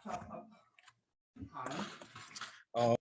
Uh, I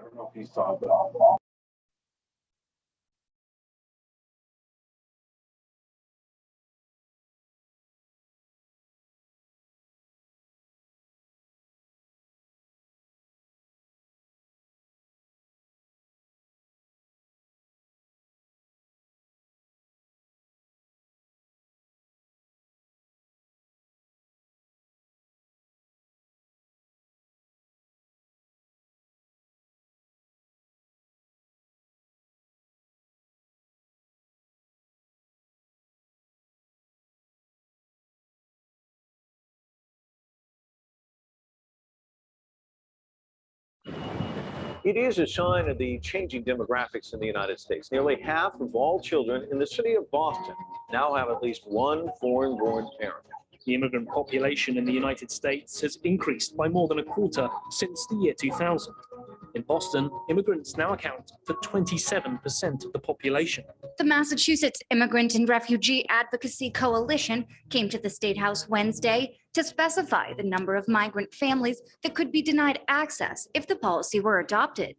don't know if you saw, but It is a sign of the changing demographics in the United States. Nearly half of all children in the city of Boston now have at least one foreign-born parent. The immigrant population in the United States has increased by more than a quarter since the year 2000. In Boston, immigrants now account for 27% of the population. The Massachusetts Immigrant and Refugee Advocacy Coalition came to the State House Wednesday to specify the number of migrant families that could be denied access if the policy were adopted.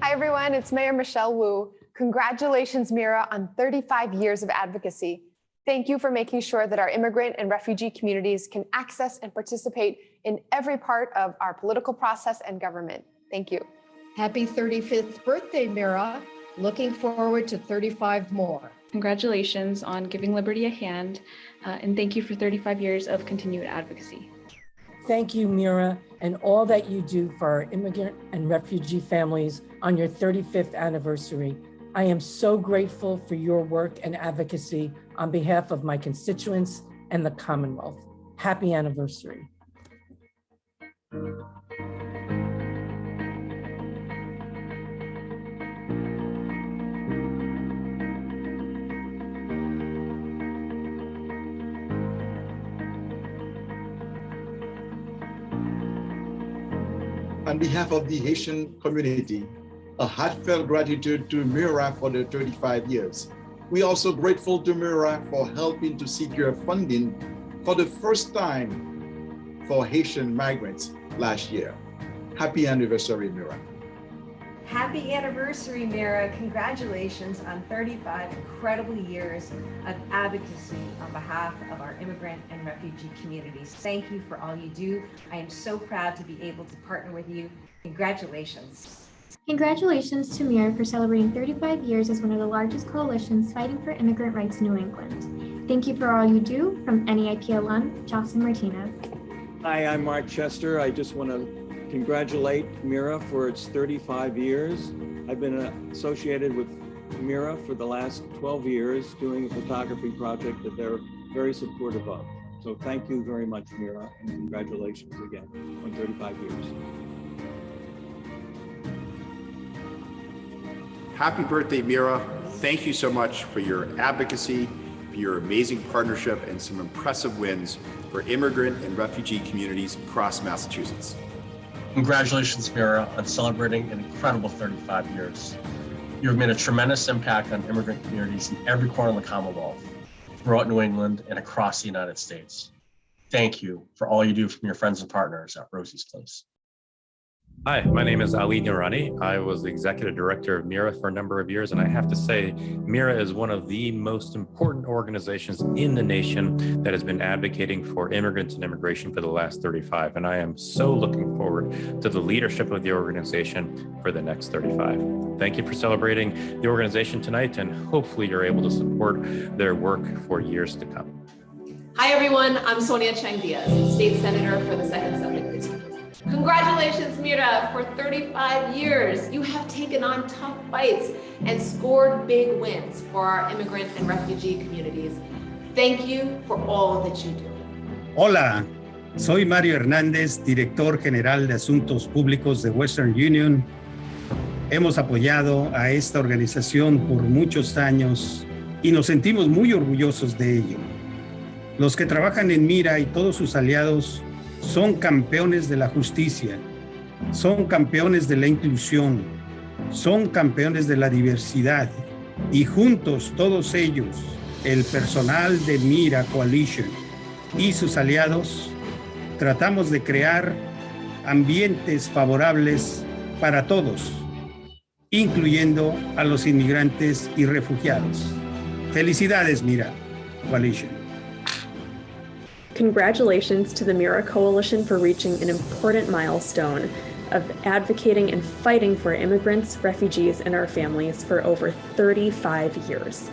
Hi, everyone. It's Mayor Michelle Wu. Congratulations, MIRA, on 35 years of advocacy. Thank you for making sure that our immigrant and refugee communities can access and participate in every part of our political process and government. Thank you. Happy 35th birthday, MIRA. Looking forward to 35 more. Congratulations on giving liberty a hand, and thank you for 35 years of continued advocacy. Thank you, MIRA, and all that you do for our immigrant and refugee families on your 35th anniversary. I am so grateful for your work and advocacy on behalf of my constituents and the Commonwealth. Happy anniversary. On behalf of the Haitian community, a heartfelt gratitude to MIRA for the 35 years. We are also grateful to MIRA for helping to secure funding for the first time for Haitian migrants last year. Happy anniversary, MIRA. Happy anniversary, MIRA. Congratulations on 35 incredible years of advocacy on behalf of our immigrant and refugee communities. Thank you for all you do. I am so proud to be able to partner with you. Congratulations. Congratulations to MIRA for celebrating 35 years as one of the largest coalitions fighting for immigrant rights in New England. Thank you for all you do. From NEIP alum, Jocelyn Martinez. Hi, I'm Mark Chester. I just want to congratulate MIRA for its 35 years. I've been associated with MIRA for the last 12 years doing a photography project that they're very supportive of. So thank you very much, MIRA, and congratulations again on 35 years. Happy birthday, MIRA. Thank you so much for your advocacy, for your amazing partnership, and some impressive wins for immigrant and refugee communities across Massachusetts. Congratulations, MIRA, on celebrating an incredible 35 years. You have made a tremendous impact on immigrant communities in every corner of the Commonwealth, throughout New England and across the United States. Thank you for all you do from your friends and partners at Rosie's Place. Hi, my name is Ali Noorani. I was the executive director of MIRA for a number of years, and I have to say, MIRA is one of the most important organizations in the nation that has been advocating for immigrants and immigration for the last 35. And I am so looking forward to the leadership of the organization for the next 35. Thank you for celebrating the organization tonight, and hopefully you're able to support their work for years to come. Hi, everyone. I'm Sonia Chang Diaz, State Senator for the 2nd Subject. Congratulations, MIRA, for 35 years. You have taken on tough fights and scored big wins for our immigrant and refugee communities. Thank you for all that you do. Hola, soy Mario Hernández, Director General de Asuntos Públicos de Western Union. Hemos apoyado a esta organización por muchos años y nos sentimos muy orgullosos de ello. Los que trabajan en MIRA y todos sus aliados son campeones de la justicia, son campeones de la inclusión, son campeones de la diversidad y juntos todos ellos, el personal de MIRA Coalition y sus aliados, tratamos de crear ambientes favorables para todos, incluyendo a los inmigrantes y refugiados. Felicidades, MIRA Coalition. Congratulations to the MIRA Coalition for reaching an important milestone of advocating and fighting for immigrants, refugees, and our families for over 35 years.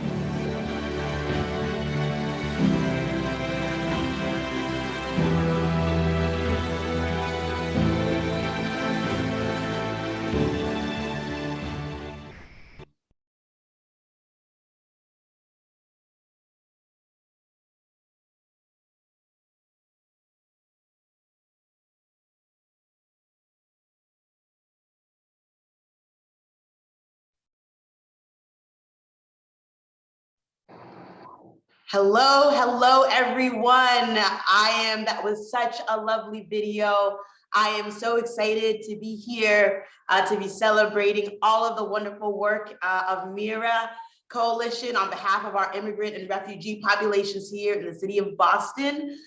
Hello, everyone. That was such a lovely video. I am so excited to be here to be celebrating all of the wonderful work of MIRA Coalition on behalf of our immigrant and refugee populations here in the city of Boston.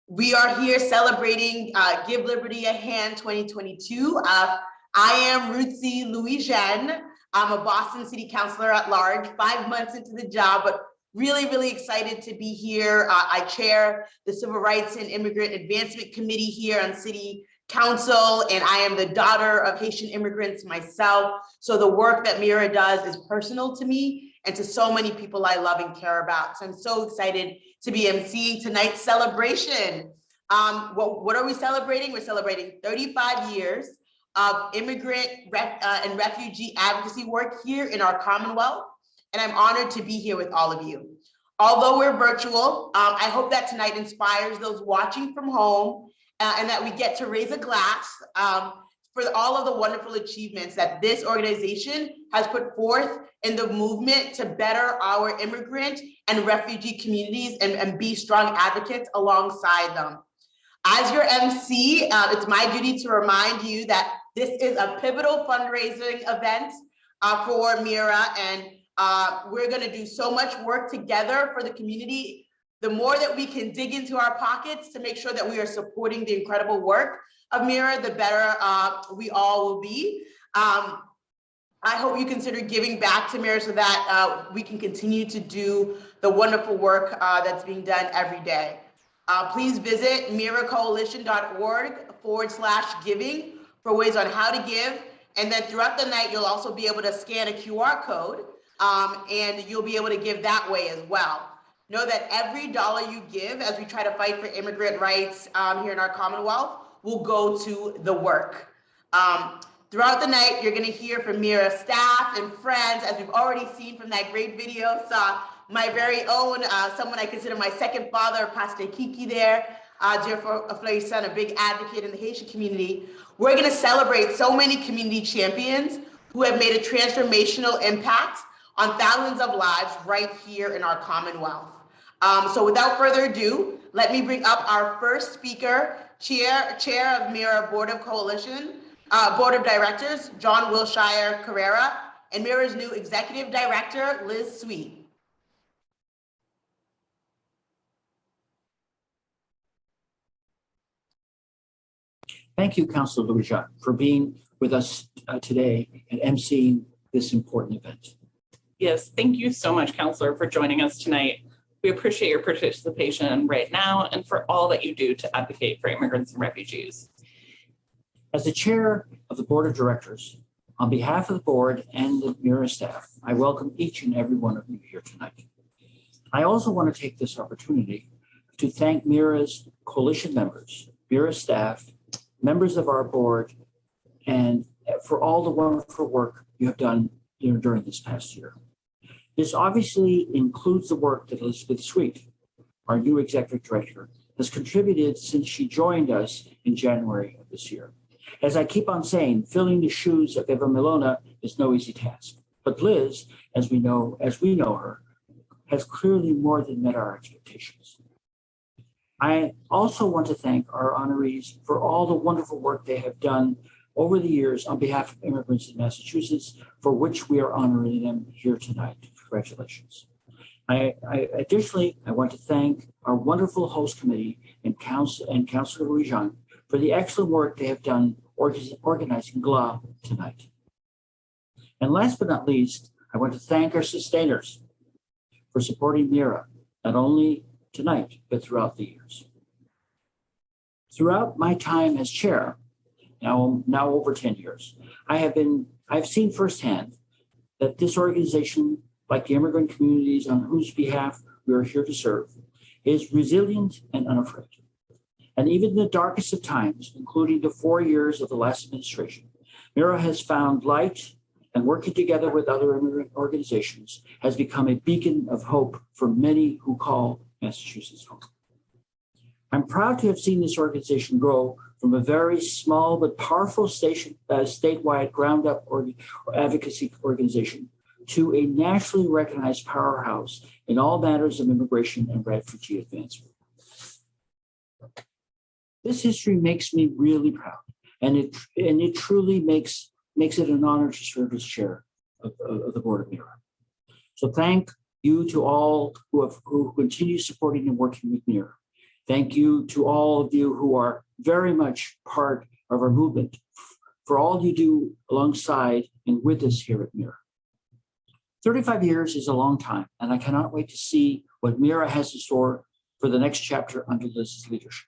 We are here celebrating Give Liberty a Hand 2022. I am Ruthie Louis-Jeanne. I'm a Boston City Councilor at large, 5 months into the job, but really excited to be here. I chair the Civil Rights and Immigrant Advancement Committee here on City Council, and I am the daughter of Haitian immigrants myself. So the work that MIRA does is personal to me and to so many people I love and care about. So I'm so excited to be emceeing tonight's celebration. What are we celebrating? We're celebrating 35 years of immigrant and refugee advocacy work here in our Commonwealth. And I'm honored to be here with all of you. Although we're virtual, I hope that tonight inspires those watching from home and that we get to raise a glass for all of the wonderful achievements that this organization has put forth in the movement to better our immigrant and refugee communities and be strong advocates alongside them. As your MC, it's my duty to remind you that this is a pivotal fundraising event for MIRA, and we're going to do so much work together for the community. The more that we can dig into our pockets to make sure that we are supporting the incredible work of MIRA, the better we all will be. I hope you consider giving back to MIRA so that we can continue to do the wonderful work that's being done every day. Please visit miracoalition.org/giving for ways on how to give. And then throughout the night, you'll also be able to scan a QR code and you'll be able to give that way as well. Know that every dollar you give as we try to fight for immigrant rights here in our Commonwealth will go to the work. Throughout the night, you're gonna hear from MIRA staff and friends, as we've already seen from that great video. Saw my very own, someone I consider my second father, Pastor Kiki there, Dear Son, a big advocate in the Haitian community. We're gonna celebrate so many community champions who have made a transformational impact on thousands of lives right here in our Commonwealth. So without further ado, let me bring up our first speaker, Chair of MIRA Board of Directors, John Wilshire Carrera, and MIRA's new Executive Director, Liz Sweet. Thank you, Councilor Louis-Jeanne, for being with us today and emceeing this important event. Yes, thank you so much, Councilor, for joining us tonight. We appreciate your participation right now and for all that you do to advocate for immigrants and refugees. As the chair of the Board of Directors, on behalf of the board and the MIRA staff, I welcome each and every one of you here tonight. I also want to take this opportunity to thank MIRA's coalition members, MIRA staff, members of our board, and for all the wonderful work you have done during this past year. This obviously includes the work that Elizabeth Sweet, our new executive director, has contributed since she joined us in January of this year. As I keep on saying, filling the shoes of Eva Milona is no easy task. But Liz, as we know her, has clearly more than met our expectations. I also want to thank our honorees for all the wonderful work they have done over the years on behalf of immigrants in Massachusetts, for which we are honoring them here tonight. Congratulations. Additionally, I want to thank our wonderful host committee and Councilor Louis-Jeanne for the excellent work they have done organizing GLA tonight. And last but not least, I want to thank our sustainers for supporting MIRA, not only tonight, but throughout the years. Throughout my time as chair, now over 10 years, I've seen firsthand that this organization, like the immigrant communities on whose behalf we are here to serve, is resilient and unafraid. And even in the darkest of times, including the 4 years of the last administration, MIRA has found light, and working together with other immigrant organizations has become a beacon of hope for many who call Massachusetts home. I'm proud to have seen this organization grow from a very small but powerful statewide ground-up advocacy organization to a nationally recognized powerhouse in all matters of immigration and refugee advancement. This history makes me really proud, and it truly makes it an honor to serve as chair of the board of MIRA. So thank you to all who continue supporting and working with MIRA. Thank you to all of you who are very much part of our movement for all you do alongside and with us here at MIRA. 35 years is a long time, and I cannot wait to see what MIRA has in store for the next chapter under Liz's leadership.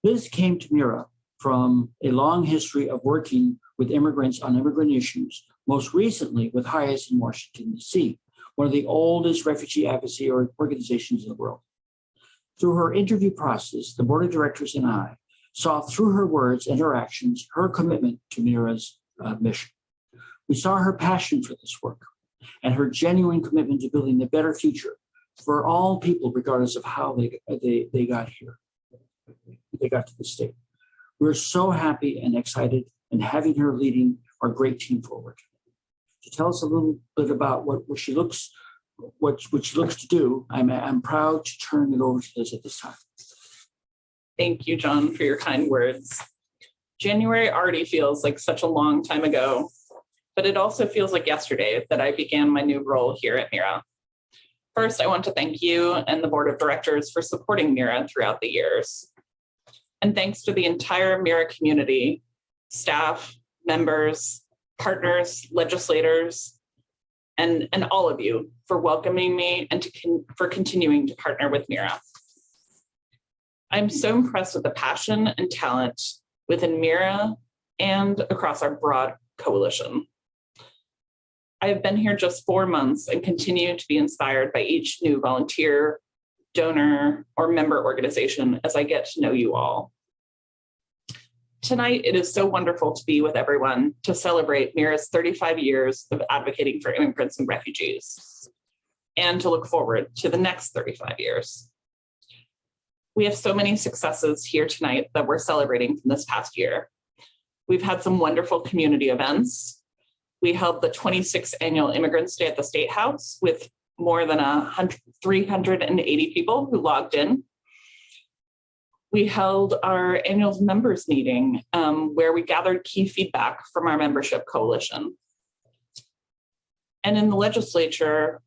Liz came to MIRA from a long history of working with immigrants on immigrant issues, most recently with HIAS in Washington, D.C., one of the oldest refugee advocacy organizations in the world. Through her interview process, the board of directors and I saw through her words and her actions, her commitment to MIRA's mission. We saw her passion for this work and her genuine commitment to building a better future for all people, regardless of how they got here. They got to the state. We're so happy and excited and having her leading our great team forward. To tell us a little bit about what she looks to do, I'm proud to turn it over to Liz at this time. Thank you, John, for your kind words. January already feels like such a long time ago, but it also feels like yesterday that I began my new role here at MIRA. First, I want to thank you and the board of directors for supporting MIRA throughout the years. And thanks to the entire MIRA community, staff, members, partners, legislators, and all of you for welcoming me and for continuing to partner with MIRA. I'm so impressed with the passion and talent within MIRA and across our broad coalition. I have been here just 4 months and continue to be inspired by each new volunteer, donor, or member organization as I get to know you all. Tonight, it is so wonderful to be with everyone to celebrate MIRA's 35 years of advocating for immigrants and refugees, and to look forward to the next 35 years. We have so many successes here tonight that we're celebrating from this past year. We've had some wonderful community events. We held the 26th annual Immigrants Day at the State House with more than 380 people who logged in. We held our annual members meeting where we gathered key feedback from our membership coalition. And in the legislature,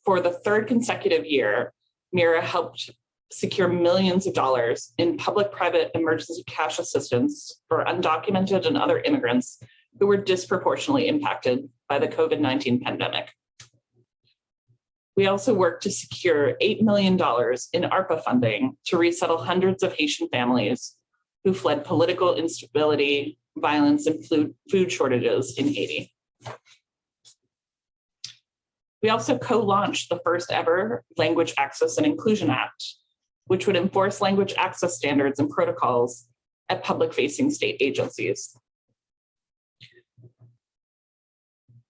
for the third consecutive year, MIRA helped secure millions of dollars in public-private emergency cash assistance for undocumented and other immigrants who were disproportionately impacted by the COVID-19 pandemic. We also worked to secure $8 million in ARPA funding to resettle hundreds of Haitian families who fled political instability, violence, and food shortages in Haiti. We also co-launched the first ever Language Access and Inclusion Act, which would enforce language access standards and protocols at public-facing state agencies.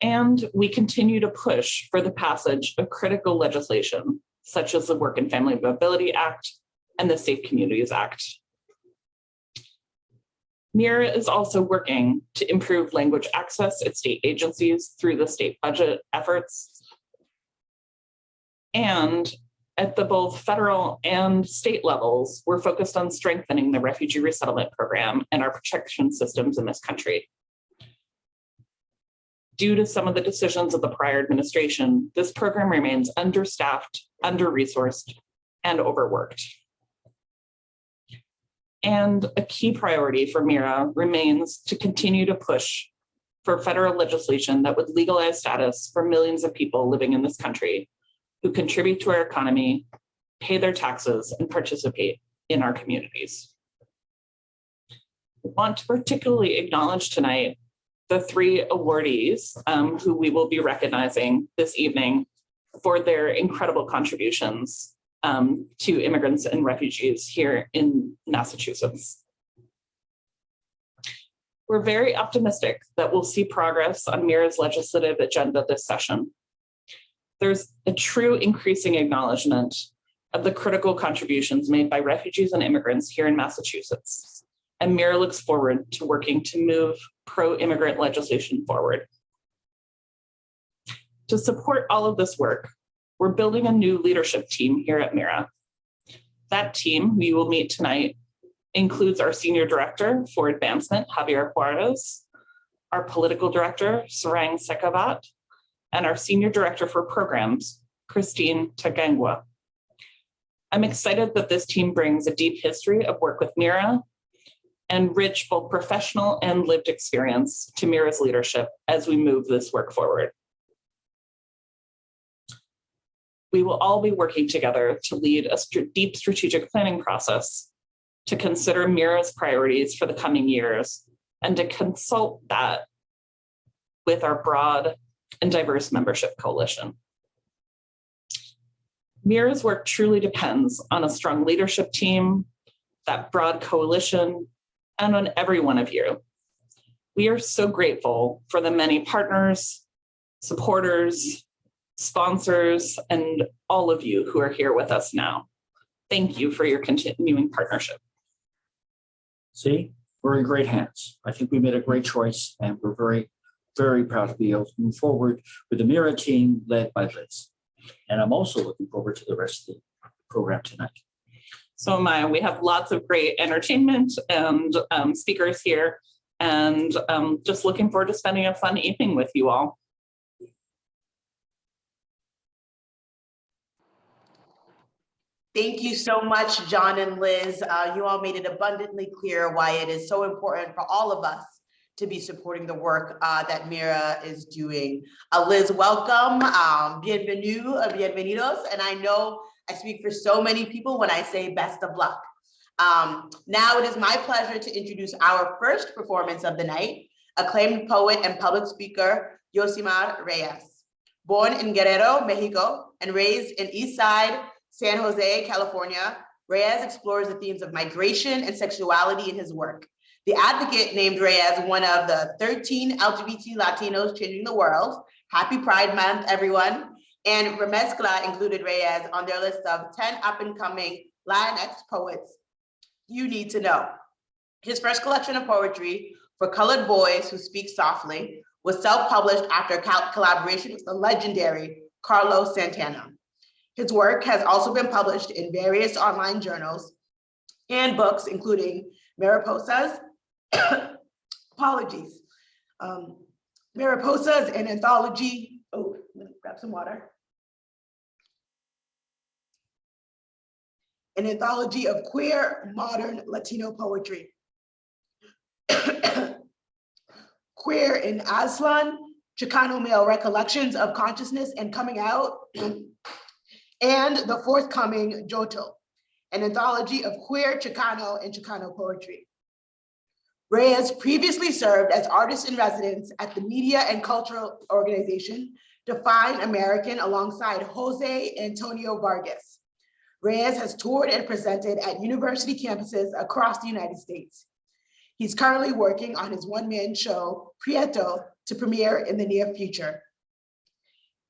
And we continue to push for the passage of critical legislation, such as the Work and Family Mobility Act and the Safe Communities Act. MIRA is also working to improve language access at state agencies through the state budget efforts. And at the both federal and state levels, we're focused on strengthening the refugee resettlement program and our protection systems in this country. Due to some of the decisions of the prior administration, this program remains understaffed, under-resourced, and overworked. And a key priority for MIRA remains to continue to push for federal legislation that would legalize status for millions of people living in this country who contribute to our economy, pay their taxes, and participate in our communities. I want to particularly acknowledge tonight the 3 awardees who we will be recognizing this evening for their incredible contributions to immigrants and refugees here in Massachusetts. We're very optimistic that we'll see progress on MIRA's legislative agenda this session. There's a true increasing acknowledgement of the critical contributions made by refugees and immigrants here in Massachusetts, and MIRA looks forward to working to move pro-immigrant legislation forward. To support all of this work, we're building a new leadership team here at MIRA. That team we will meet tonight includes our Senior Director for Advancement, Javier Juarez, our Political Director, Sarang Sekavat, and our Senior Director for Programs, Christine Tagangwa. I'm excited that this team brings a deep history of work with MIRA and rich both professional and lived experience to MIRA's leadership as we move this work forward. We will all be working together to lead a deep strategic planning process to consider MIRA's priorities for the coming years and to consult that with our broad and diverse membership coalition. MIRA's work truly depends on a strong leadership team, that broad coalition, and on every one of you. We are so grateful for the many partners, supporters, sponsors, and all of you who are here with us now. Thank you for your continuing partnership. See, we're in great hands. I think we made a great choice, and we're very, very proud to be able to move forward with the MIRA team led by Liz. And I'm also looking forward to the rest of the program tonight. So am I. We have lots of great entertainment and speakers here, and just looking forward to spending a fun evening with you all. Thank you so much, John and Liz. You all made it abundantly clear why it is so important for all of us to be supporting the work that MIRA is doing. Liz, welcome, bienvenue, bienvenidos. And I know I speak for so many people when I say best of luck. Now it is my pleasure to introduce our first performance of the night, acclaimed poet and public speaker, Yosimar Reyes. Born in Guerrero, Mexico, and raised in East Side, San Jose, California, Reyes explores the themes of migration and sexuality in his work. The Advocate named Reyes one of the 13 LGBT Latinos changing the world. Happy Pride Month, everyone. And Remezcla included Reyes on their list of 10 up-and-coming Latinx poets you need to know. His first collection of poetry, For Colored Boys Who Speak Softly, was self-published after collaboration with the legendary Carlos Santana. His work has also been published in various online journals and books, including Mariposas, apologies. Mariposas, an anthology, oh, let me grab some water. An anthology of queer modern Latino poetry. Queer in Aslan, Chicano Male Recollections of Consciousness and Coming Out, and the forthcoming Joto, an anthology of queer Chicano and Chicano poetry. Reyes previously served as artist in residence at the media and cultural organization Define American alongside Jose Antonio Vargas. Reyes has toured and presented at university campuses across the United States. He's currently working on his one-man show, Prieto, to premiere in the near future.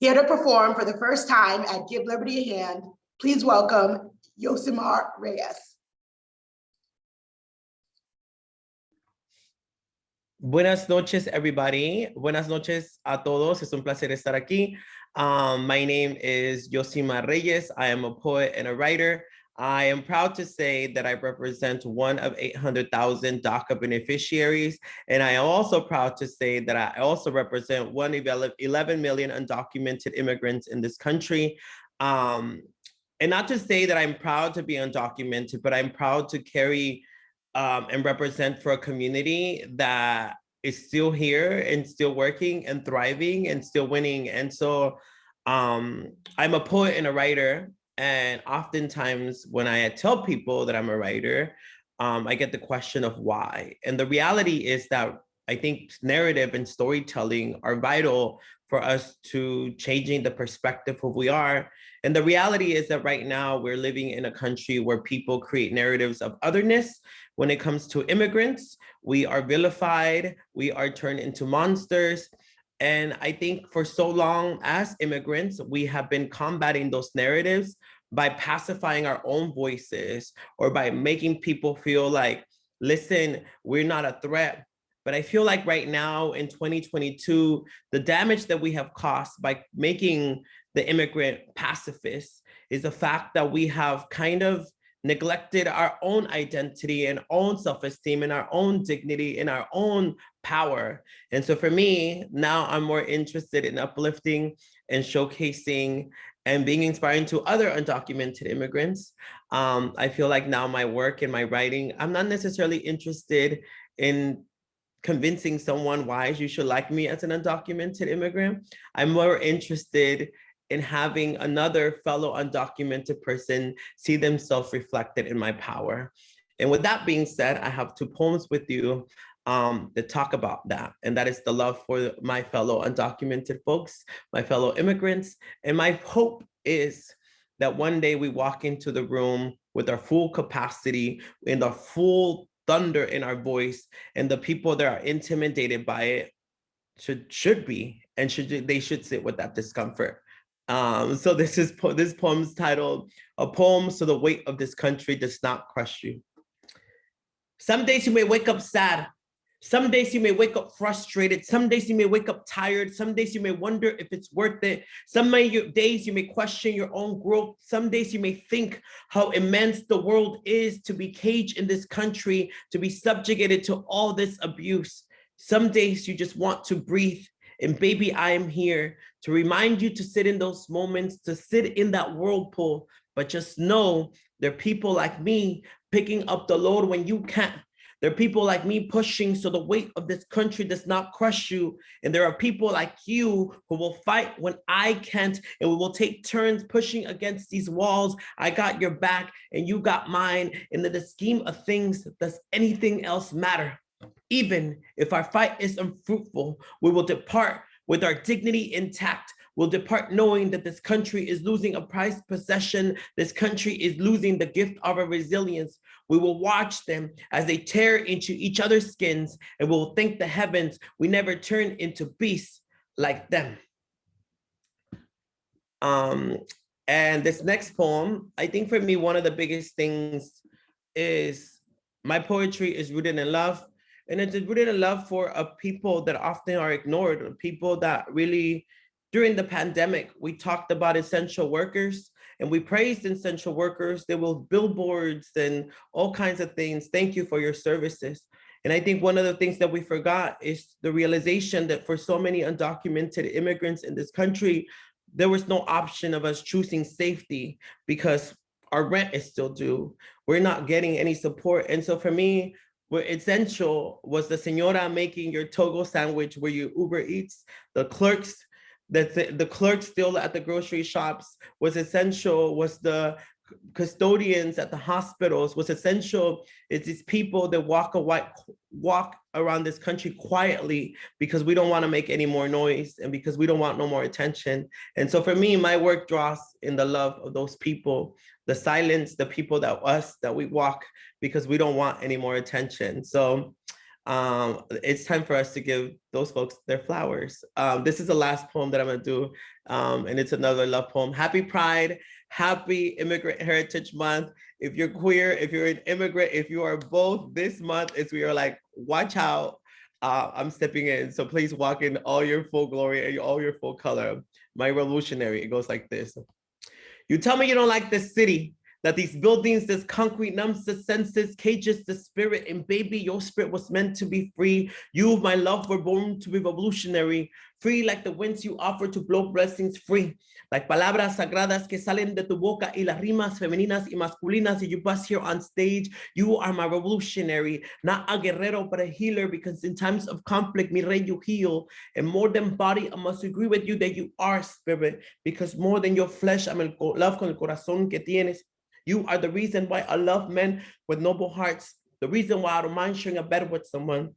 Here to perform for the first time at Give Liberty a Hand, please welcome Yosimar Reyes. Buenas noches, everybody. Buenas noches a todos. Es un placer estar aquí. My name is Yosimar Reyes. I am a poet and a writer. I am proud to say that I represent one of 800,000 DACA beneficiaries. And I am also proud to say that I also represent one of 11 million undocumented immigrants in this country. And not to say that I'm proud to be undocumented, but I'm proud to carry and represent for a community that is still here and still working and thriving and still winning. And so I'm a poet and a writer. And oftentimes when I tell people that I'm a writer, I get the question of why. And the reality is that I think narrative and storytelling are vital for us to changing the perspective of who we are. And the reality is that right now we're living in a country where people create narratives of otherness. When it comes to immigrants, we are vilified, we are turned into monsters. And I think for so long as immigrants, we have been combating those narratives by pacifying our own voices or by making people feel like, listen, we're not a threat. But I feel like right now in 2022, the damage that we have caused by making the immigrant pacifist is the fact that we have kind of neglected our own identity and own self-esteem and our own dignity and our own power. And so for me, now I'm more interested in uplifting and showcasing and being inspiring to other undocumented immigrants. I feel like now my work and my writing, I'm not necessarily interested in convincing someone why you should like me as an undocumented immigrant. I'm more interested in having another fellow undocumented person see themselves reflected in my power. And with that being said, I have 2 poems with you that talk about that. And that is the love for my fellow undocumented folks, my fellow immigrants. And my hope is that one day we walk into the room with our full capacity and our full thunder in our voice, and the people that are intimidated by it should be, and they should sit with that discomfort. So this poem's titled, A Poem So the Weight of This Country Does Not Crush You. Some days you may wake up sad. Some days you may wake up frustrated. Some days you may wake up tired. Some days you may wonder if it's worth it. Some days you may question your own growth. Some days you may think how immense the world is to be caged in this country, to be subjugated to all this abuse. Some days you just want to breathe. And baby, I am here to remind you to sit in those moments, to sit in that whirlpool. But just know there are people like me picking up the load when you can't. There are people like me pushing so the weight of this country does not crush you. And there are people like you who will fight when I can't, and we will take turns pushing against these walls. I got your back and you got mine. And in the scheme of things, does anything else matter? Even if our fight is unfruitful, we will depart with our dignity intact. We'll depart knowing that this country is losing a prized possession. This country is losing the gift of our resilience. We will watch them as they tear into each other's skins, and we will thank the heavens we never turned into beasts like them. And this next poem, I think for me, one of the biggest things is my poetry is rooted in love. And it's rooted in love for a people that often are ignored, people that really, during the pandemic, we talked about essential workers and we praised essential workers. There were billboards and all kinds of things. Thank you for your services. And I think one of the things that we forgot is the realization that for so many undocumented immigrants in this country, there was no option of us choosing safety because our rent is still due. We're not getting any support. And so for me, where essential was the señora making your Togo sandwich where you Uber Eats, the clerks still at the grocery shops was essential, was the custodians at the hospitals was essential. It's these people that walk around this country quietly because we don't want to make any more noise and because we don't want no more attention. And so for me, my work draws in the love of those people, the silence, the people that we walk because we don't want any more attention. So it's time for us to give those folks their flowers. This is the last poem that I'm gonna do, and it's another love poem. Happy Pride, happy Immigrant Heritage Month. If you're queer, if you're an immigrant, if you are both, this month is we are like, watch out, I'm stepping in. So please walk in all your full glory and all your full color. My revolutionary, it goes like this. You tell me you don't like this city, that these buildings, this concrete numbs the senses, cages the spirit, and baby, your spirit was meant to be free. You, my love, were born to be revolutionary, free like the winds you offer to blow blessings free, like palabras sagradas que salen de tu boca y las rimas femeninas y masculinas that you bust here on stage. You are my revolutionary, not a guerrero, but a healer, because in times of conflict, mi rey, you heal. And more than body, I must agree with you that you are spirit, because more than your flesh, I'm el love con el corazón que tienes. You are the reason why I love men with noble hearts, the reason why I don't mind sharing a bed with someone.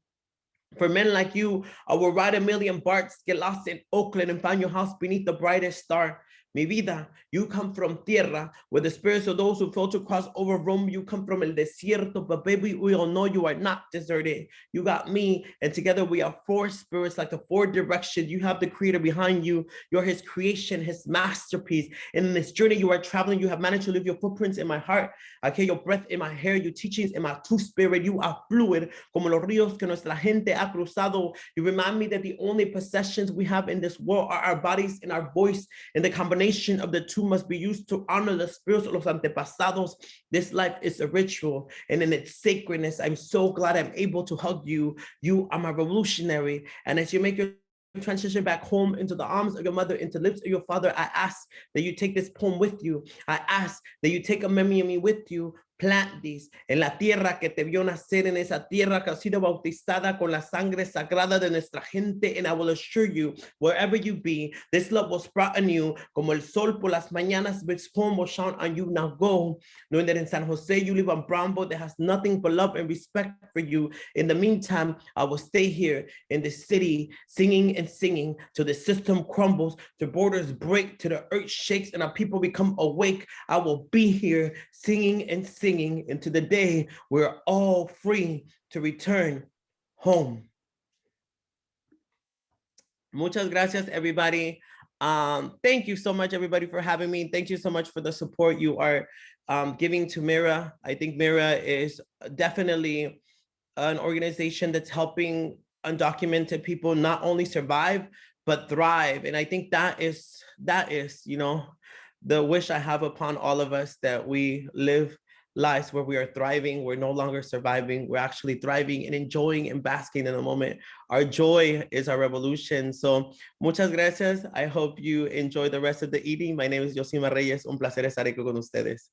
For men like you, I will ride a million BARTs, get lost in Oakland and find your house beneath the brightest star. Mi vida, you come from tierra, where the spirits of those who fail to cross over roam. You come from el desierto, but baby, we all know you are not deserted. You got me, and together we are four spirits like the four directions. You have the creator behind you. You're his creation, his masterpiece. In this journey you are traveling, you have managed to leave your footprints in my heart. I hear your breath in my hair, your teachings in my true spirit. You are fluid, como los ríos que nuestra gente ha cruzado. You remind me that the only possessions we have in this world are our bodies and our voice, and the combination of the two must be used to honor the spirits of los antepasados. This life is a ritual, and in its sacredness, I'm so glad I'm able to hug you. You are my revolutionary, and as you make your transition back home into the arms of your mother, into lips of your father, I ask that you take this poem with you. I ask that you take a memory of me with you. Plant these en la tierra que te vio nacer, en esa tierra que ha sido bautizada con la sangre sagrada de nuestra gente. And I will assure you, wherever you be, this love was brought anew, como el sol por las mañanas. This poem will shine on you. Now go, knowing that in San Jose you live on Brownbow that has nothing but love and respect for you. In the meantime, I will stay here in the city, singing and singing till the system crumbles, the borders break, till the earth shakes, and our people become awake. I will be here singing and singing into the day we're all free to return home. Muchas gracias, everybody. Thank you so much, everybody, for having me. Thank you so much for the support you are giving to MIRA. I think MIRA is definitely an organization that's helping undocumented people not only survive, but thrive. And I think that is, you know, the wish I have upon all of us, that we live lives where we are thriving. We're no longer surviving. We're actually thriving and enjoying and basking in the moment. Our joy is our revolution. So muchas gracias. I hope you enjoy the rest of the evening. My name is Yosima Reyes. Un placer estar aquí con ustedes.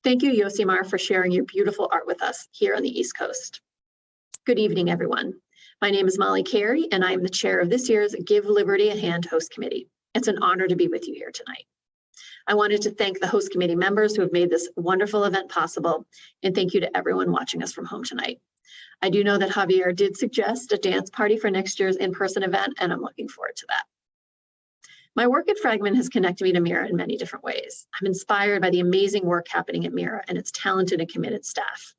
Thank you, Yosimar, for sharing your beautiful art with us here on the East Coast. Good evening, everyone. My name is Molly Carey, and I am the chair of this year's Give Liberty a Hand host committee. It's an honor to be with you here tonight. I wanted to thank the host committee members who have made this wonderful event possible, and thank you to everyone watching us from home tonight. I do know that Javier did suggest a dance party for next year's in-person event, and I'm looking forward to that. My work at Fragment has connected me to MIRA in many different ways. I'm inspired by the amazing work happening at MIRA and its talented and committed staff.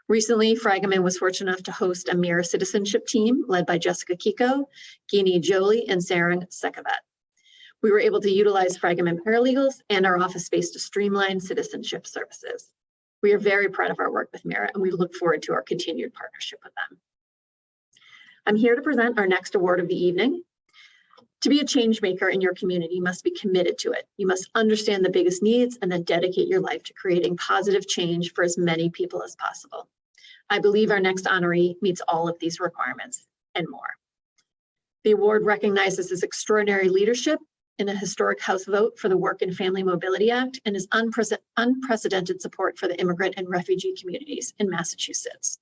Recently, Fragment was fortunate enough to host a MIRA citizenship team led by Jessica Kiko, Guinea Jolie, and Sarang Sekavat. We were able to utilize Fragment paralegals and our office space to streamline citizenship services. We are very proud of our work with MIRA, and we look forward to our continued partnership with them. I'm here to present our next award of the evening. To be a change maker in your community, you must be committed to it. You must understand the biggest needs and then dedicate your life to creating positive change for as many people as possible. I believe our next honoree meets all of these requirements and more. The award recognizes his extraordinary leadership in a historic House vote for the Work and Family Mobility Act and his unprecedented support for the immigrant and refugee communities in Massachusetts.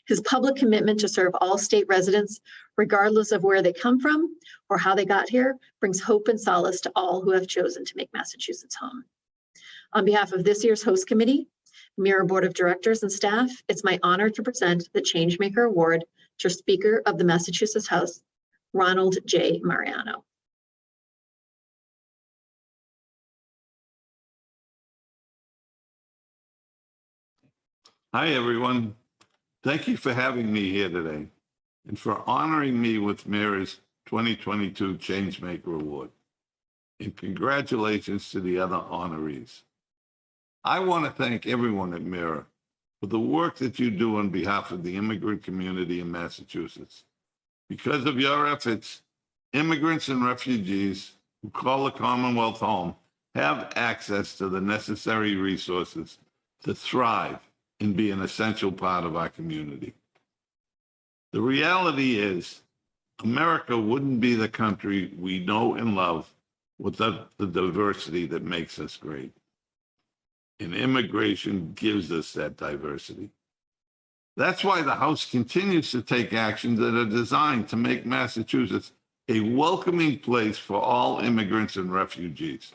His public commitment to serve all state residents, regardless of where they come from or how they got here, brings hope and solace to all who have chosen to make Massachusetts home. On behalf of this year's host committee, MIRA Board of Directors and staff, it's my honor to present the Changemaker Award to Speaker of the Massachusetts House, Ronald J. Mariano. Hi, everyone. Thank you for having me here today and for honoring me with MIRA's 2022 Changemaker Award. And congratulations to the other honorees. I want to thank everyone at MIRA for the work that you do on behalf of the immigrant community in Massachusetts. Because of your efforts, immigrants and refugees who call the Commonwealth home have access to the necessary resources to thrive and be an essential part of our community. The reality is, America wouldn't be the country we know and love without the diversity that makes us great. And immigration gives us that diversity. That's why the House continues to take actions that are designed to make Massachusetts a welcoming place for all immigrants and refugees.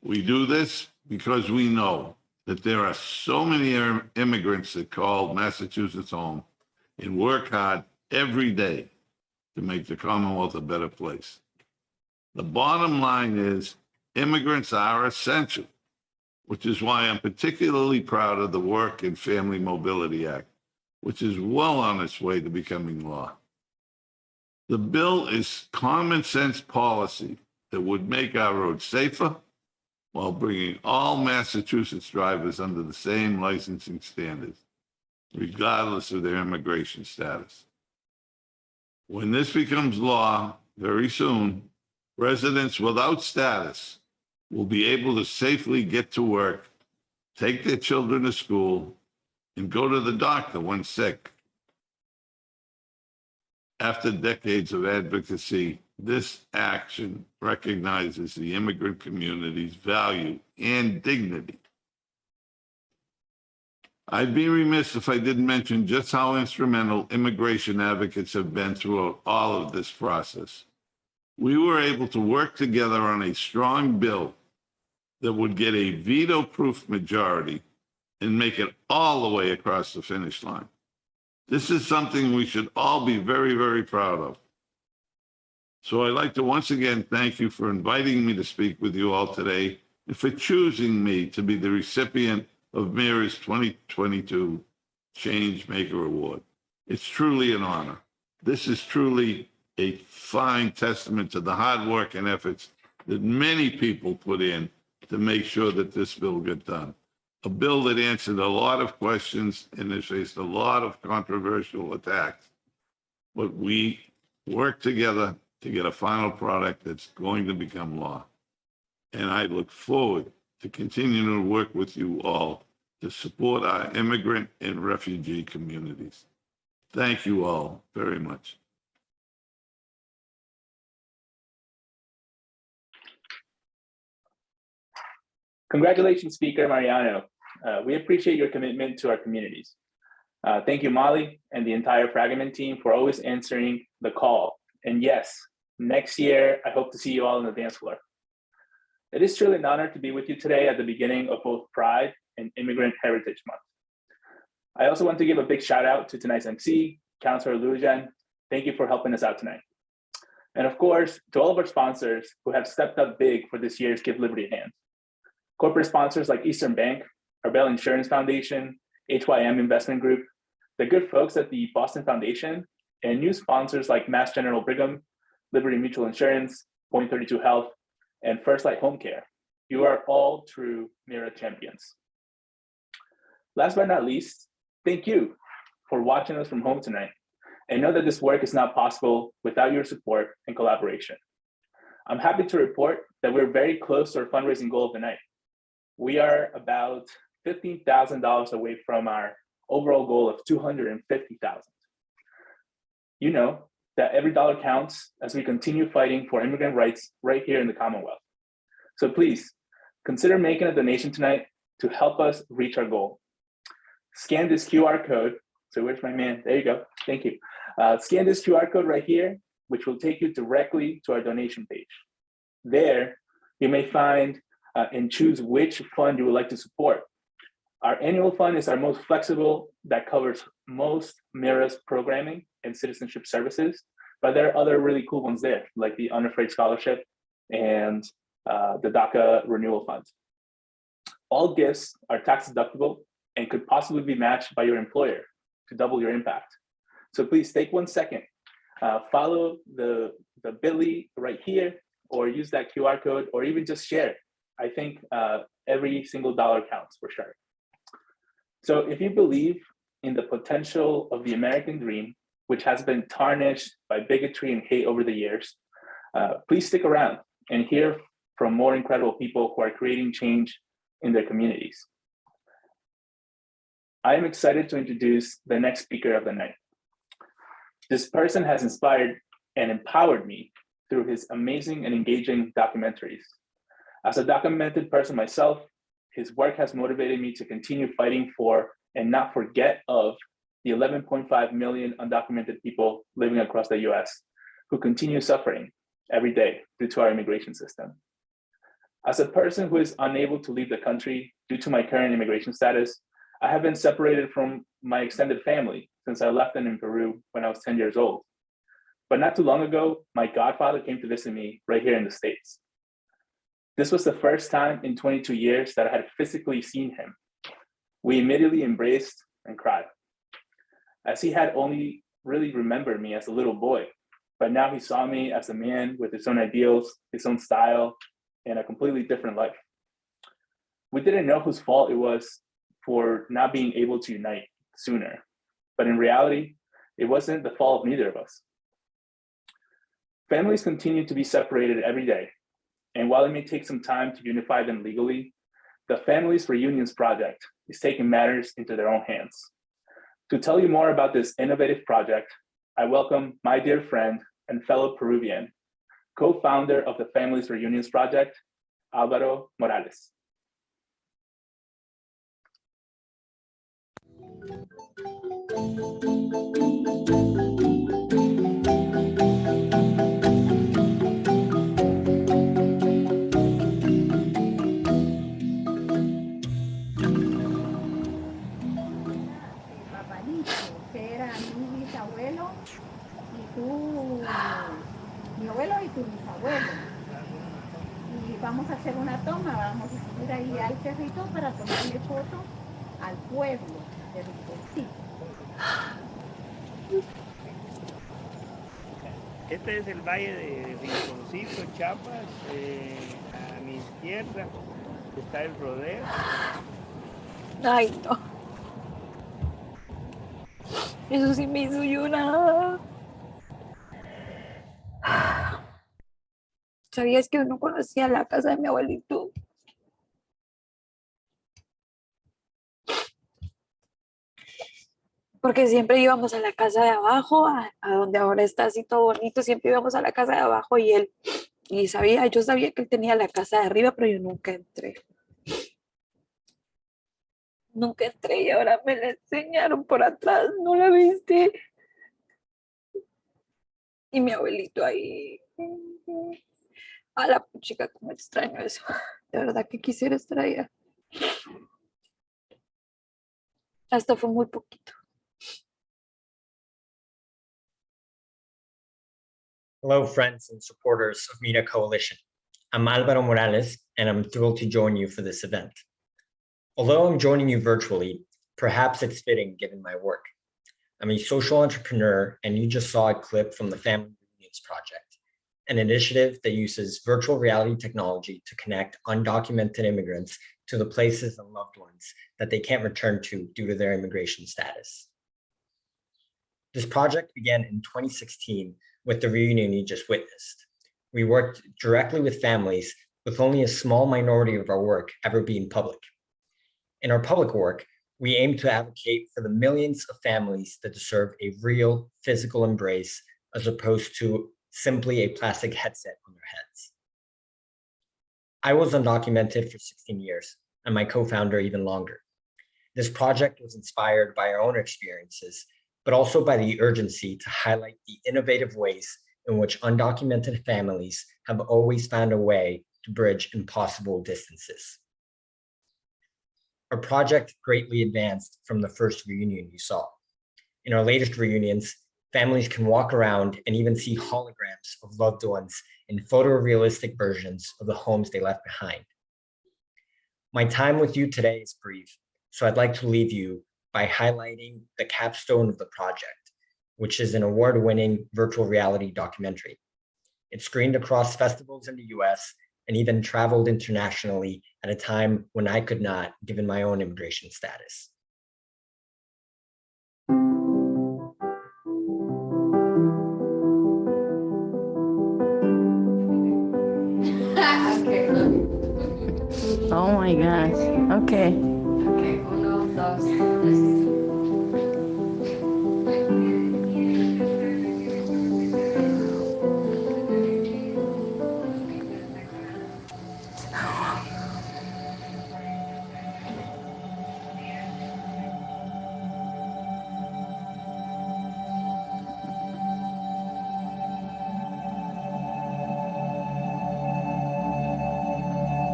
We do this because we know that there are so many immigrants that call Massachusetts home and work hard every day to make the Commonwealth a better place. The bottom line is immigrants are essential, which is why I'm particularly proud of the Work and Family Mobility Act, which is well on its way to becoming law. The bill is common sense policy that would make our roads safer while bringing all Massachusetts drivers under the same licensing standards, regardless of their immigration status. When this becomes law very soon, residents without status will be able to safely get to work, take their children to school, and go to the doctor when sick. After decades of advocacy, this action recognizes the immigrant community's value and dignity. I'd be remiss if I didn't mention just how instrumental immigration advocates have been throughout all of this process. We were able to work together on a strong bill that would get a veto-proof majority and make it all the way across the finish line. This is something we should all be very, very proud of. So I'd like to once again thank you for inviting me to speak with you all today and for choosing me to be the recipient of MIRA's 2022 Changemaker Award. It's truly an honor. This is truly a fine testament to the hard work and efforts that many people put in to make sure that this bill got done. A bill that answered a lot of questions and has faced a lot of controversial attacks. But we worked together to get a final product that's going to become law. And I look forward to continuing to work with you all to support our immigrant and refugee communities. Thank you all very much. Congratulations, Speaker Mariano. We appreciate your commitment to our communities. Thank you, Molly, and the entire Fragment team for always answering the call. And yes, next year, I hope to see you all on the dance floor. It is truly an honor to be with you today at the beginning of both Pride and Immigrant Heritage Month. I also want to give a big shout out to tonight's MC, Councilor Lujan. Thank you for helping us out tonight. And of course, to all of our sponsors who have stepped up big for this year's Give Liberty a Hand. Corporate sponsors like Eastern Bank, Arbel Insurance Foundation, HYM Investment Group, the good folks at the Boston Foundation, and new sponsors like Mass General Brigham, Liberty Mutual Insurance, Point 32 Health, and First Light Home Care. You are all true MIRA champions. Last but not least, thank you for watching us from home tonight. And know that this work is not possible without your support and collaboration. I'm happy to report that we're very close to our fundraising goal of the night. We are about $15,000 away from our overall goal of $250,000. You know that every dollar counts as we continue fighting for immigrant rights right here in the Commonwealth. So please consider making a donation tonight to help us reach our goal. Scan this QR code. So where's my man? There you go. Thank you. Scan this QR code right here, which will take you directly to our donation page. There, you may find and choose which fund you would like to support. Our annual fund is our most flexible that covers most MIRA's programming and citizenship services, but there are other really cool ones there, like the Unafraid Scholarship and the DACA Renewal Fund. All gifts are tax deductible and could possibly be matched by your employer to double your impact. So please take 1 second, follow the bit.ly right here, or use that QR code, or even just share. I think every single dollar counts for sure. So if you believe in the potential of the American dream, which has been tarnished by bigotry and hate over the years, please stick around and hear from more incredible people who are creating change in their communities. I am excited to introduce the next speaker of the night. This person has inspired and empowered me through his amazing and engaging documentaries. As a documented person myself, his work has motivated me to continue fighting for and not forget of the 11.5 million undocumented people living across the US who continue suffering every day due to our immigration system. As a person who is unable to leave the country due to my current immigration status, I have been separated from my extended family since I left them in Peru when I was 10 years old. But not too long ago, my godfather came to visit me right here in the States. This was the first time in 22 years that I had physically seen him. We immediately embraced and cried, as he had only really remembered me as a little boy, but now he saw me as a man with his own ideals, his own style, and a completely different life. We didn't know whose fault it was for not being able to unite sooner, but in reality, it wasn't the fault of neither of us. Families continue to be separated every day, and while it may take some time to unify them legally, the Families Reunions Project is taking matters into their own hands. To tell you more about this innovative project, I welcome my dear friend and fellow Peruvian, co-founder of the Families Reunions Project, Álvaro Morales. Que era mi bisabuelo y mi abuelo y tu bisabuelo. Y vamos a hacer una toma, vamos a subir ahí al cerrito para tomarle foto al pueblo de Riconcito. Este es el valle de Rinconcito, Chiapas. A mi izquierda está el rodeo. Ay, no. Eso sí me hizo llorar. ¿Sabías que no conocía la casa de mi abuelito? Porque siempre íbamos a la casa de abajo, a donde ahora está así todo bonito, siempre íbamos a la casa de abajo y yo sabía que él tenía la casa de arriba, pero yo nunca entré. Nunca entré y ahora me la enseñaron por atrás, ¿no la viste? Y mi abuelito ahí. A la puchica, como extraño eso. De verdad que quisiera estar allá. Hasta fue muy poquito. Hello, friends and supporters of MIRA Coalition. I'm Álvaro Morales, and I'm thrilled to join you for this event. Although I'm joining you virtually, perhaps it's fitting given my work. I'm a social entrepreneur, and you just saw a clip from the Family Reunions Project, an initiative that uses virtual reality technology to connect undocumented immigrants to the places and loved ones that they can't return to due to their immigration status. This project began in 2016 with the reunion you just witnessed. We worked directly with families, with only a small minority of our work ever being public. In our public work, we aim to advocate for the millions of families that deserve a real physical embrace as opposed to simply a plastic headset on their heads. I was undocumented for 16 years, and my co-founder even longer. This project was inspired by our own experiences, but also by the urgency to highlight the innovative ways in which undocumented families have always found a way to bridge impossible distances. Our project greatly advanced from the first reunion you saw. In our latest reunions, families can walk around and even see holograms of loved ones in photorealistic versions of the homes they left behind. My time with you today is brief, so I'd like to leave you by highlighting the capstone of the project, which is an award-winning virtual reality documentary. It screened across festivals in the US and even traveled internationally at a time when I could not, given my own immigration status. Oh my gosh. Okay. Okay, 1, todos.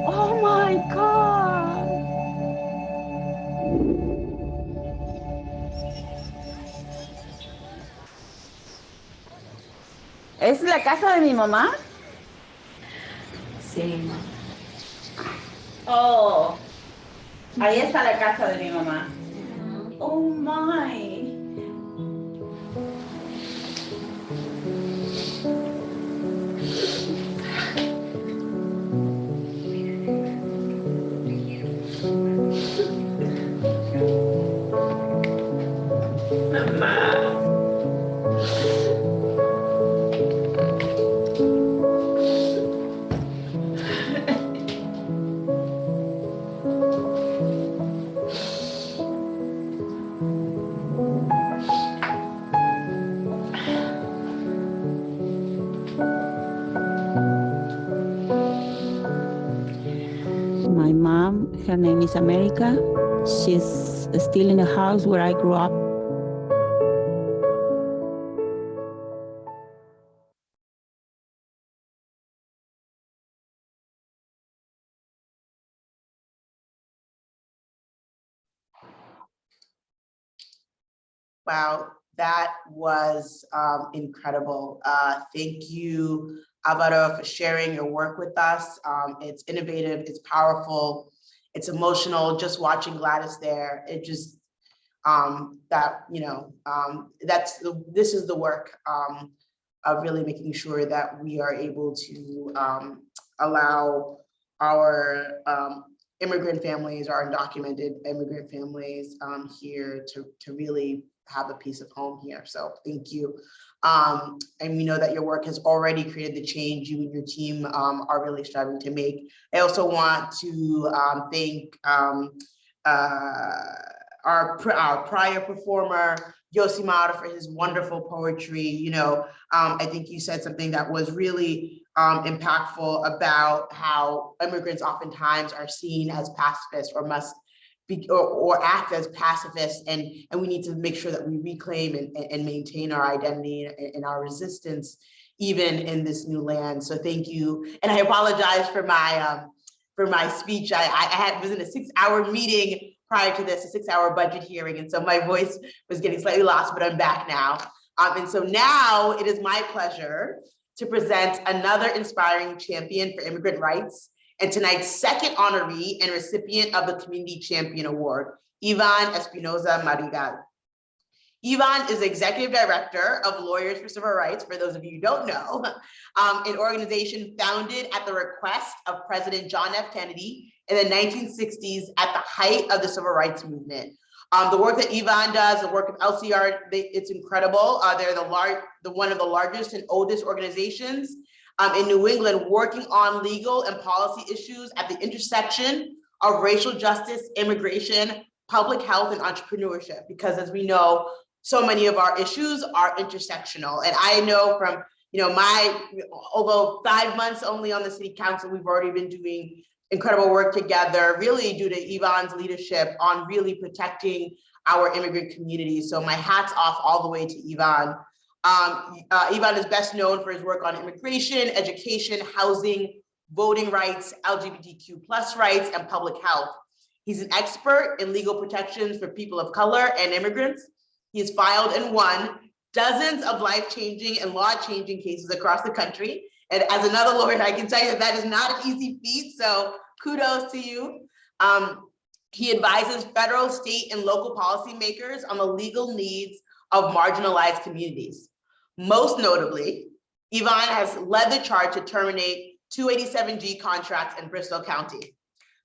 Oh my God. ¿Es la casa de mi mamá? Sí. Oh, ahí está la casa de mi mamá. Oh my. My mom, her name is America. She's still in the house where I grew up. Wow, that was incredible. Thank you, Alvaro, for sharing your work with us. It's innovative, it's powerful, it's emotional. Just watching Gladys there, it just this is the work of really making sure that we are able to allow our immigrant families, our undocumented immigrant families here to really have a piece of home here. So thank you. And we know that your work has already created the change you and your team are really striving to make. I also want to thank our prior performer, Yosimar, for his wonderful poetry. I think you said something that was really impactful about how immigrants oftentimes are seen as pacifists or must be or act as pacifists, and we need to make sure that we reclaim and maintain our identity and our resistance even in this new land. So thank you. And I apologize for my speech. I was in a 6-hour meeting prior to this, a 6-hour budget hearing, and so my voice was getting slightly lost, but I'm back now. And so now it is my pleasure to present another inspiring champion for immigrant rights, and tonight's second honoree and recipient of the Community Champion Award, Ivan Espinoza Marigal. Ivan is Executive Director of Lawyers for Civil Rights, for those of you who don't know, an organization founded at the request of President John F. Kennedy in the 1960s at the height of the Civil Rights Movement. The work that Ivan does, the work of LCR, it's incredible. They're one of the largest and oldest organizations in New England, working on legal and policy issues at the intersection of racial justice, immigration, public health, and entrepreneurship. Because as we know, so many of our issues are intersectional. And I know from, although 5 months only on the city council, we've already been doing incredible work together, really due to Ivan's leadership on really protecting our immigrant communities. So my hat's off all the way to Ivan. Ivan is best known for his work on immigration, education, housing, voting rights, LGBTQ+ rights, and public health. He's an expert in legal protections for people of color and immigrants. He has filed and won dozens of life-changing and law-changing cases across the country. And as another lawyer, I can tell you that is not an easy feat, so kudos to you. He advises federal, state, and local policymakers on the legal needs of marginalized communities. Most notably, Ivan has led the charge to terminate 287G contracts in Bristol County,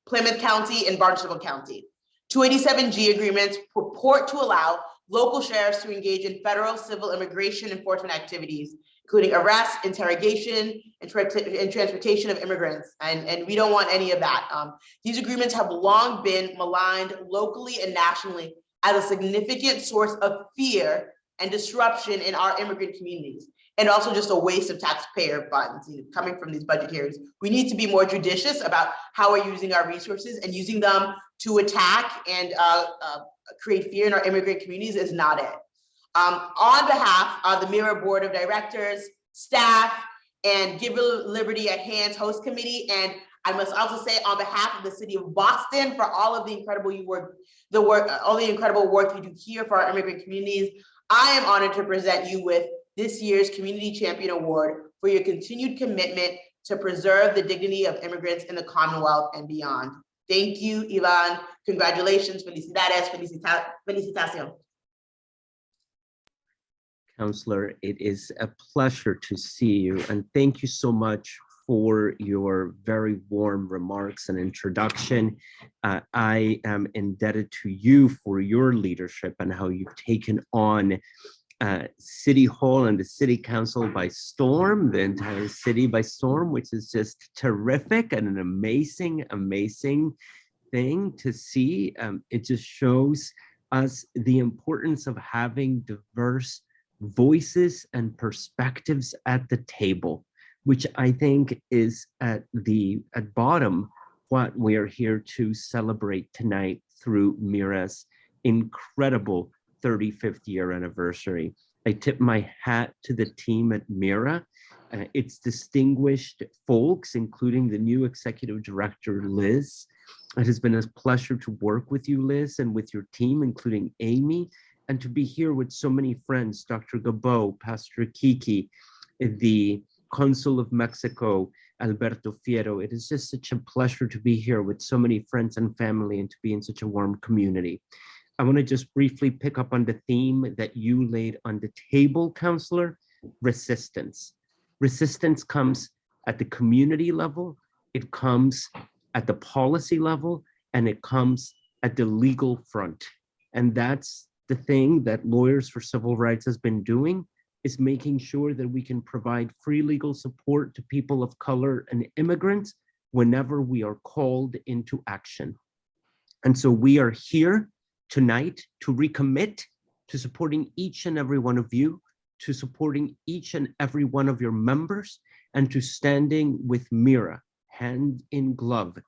Plymouth County, and Barnstable County. 287G agreements purport to allow local sheriffs to engage in federal civil immigration enforcement activities, including arrest, interrogation, and transportation of immigrants. And we don't want any of that. These agreements have long been maligned locally and nationally as a significant source of fear and disruption in our immigrant communities, and also just a waste of taxpayer funds coming from these budget hearings. We need to be more judicious about how we're using our resources, and using them to attack and create fear in our immigrant communities is not it. On behalf of the MIRA Board of Directors, staff, and Give Liberty a Hand host committee, and I must also say on behalf of the city of Boston for all of the incredible work you do here for our immigrant communities, I am honored to present you with this year's Community Champion Award for your continued commitment to preserve the dignity of immigrants in the Commonwealth and beyond. Thank you, Ivan. Congratulations, felicidades, felicitación. Counselor, it is a pleasure to see you, and thank you so much for your very warm remarks and introduction. I am indebted to you for your leadership and how you've taken on City Hall and the City Council by storm, the entire city by storm, which is just terrific and an amazing, amazing thing to see. It just shows us the importance of having diverse voices and perspectives at the table, which I think is at bottom what we are here to celebrate tonight through MIRA's incredible 35th year anniversary. I tip my hat to the team at MIRA. Its distinguished folks, including the new executive director, Liz. It has been a pleasure to work with you, Liz, and with your team, including Amy, and to be here with so many friends, Dr. Gabo, Pastor Kiki, the Consul of Mexico, Alberto Fierro. It is just such a pleasure to be here with so many friends and family and to be in such a warm community. I want to just briefly pick up on the theme that you laid on the table, Counselor, resistance. Resistance comes at the community level, it comes at the policy level, and it comes at the legal front. And that's the thing that Lawyers for Civil Rights has been doing, is making sure that we can provide free legal support to people of color and immigrants whenever we are called into action. And so we are here tonight to recommit to supporting each and every one of you, to supporting each and every one of your members, and to standing with MIRA hand in glove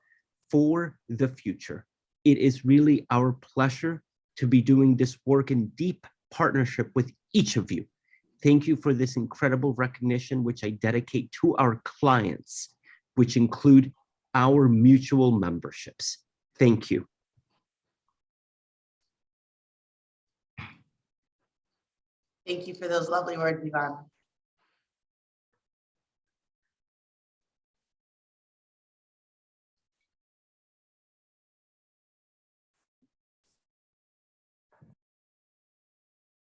for the future. It is really our pleasure to be doing this work in deep partnership with each of you. Thank you for this incredible recognition, which I dedicate to our clients, which include our mutual memberships. Thank you. Thank you for those lovely words, Ivan.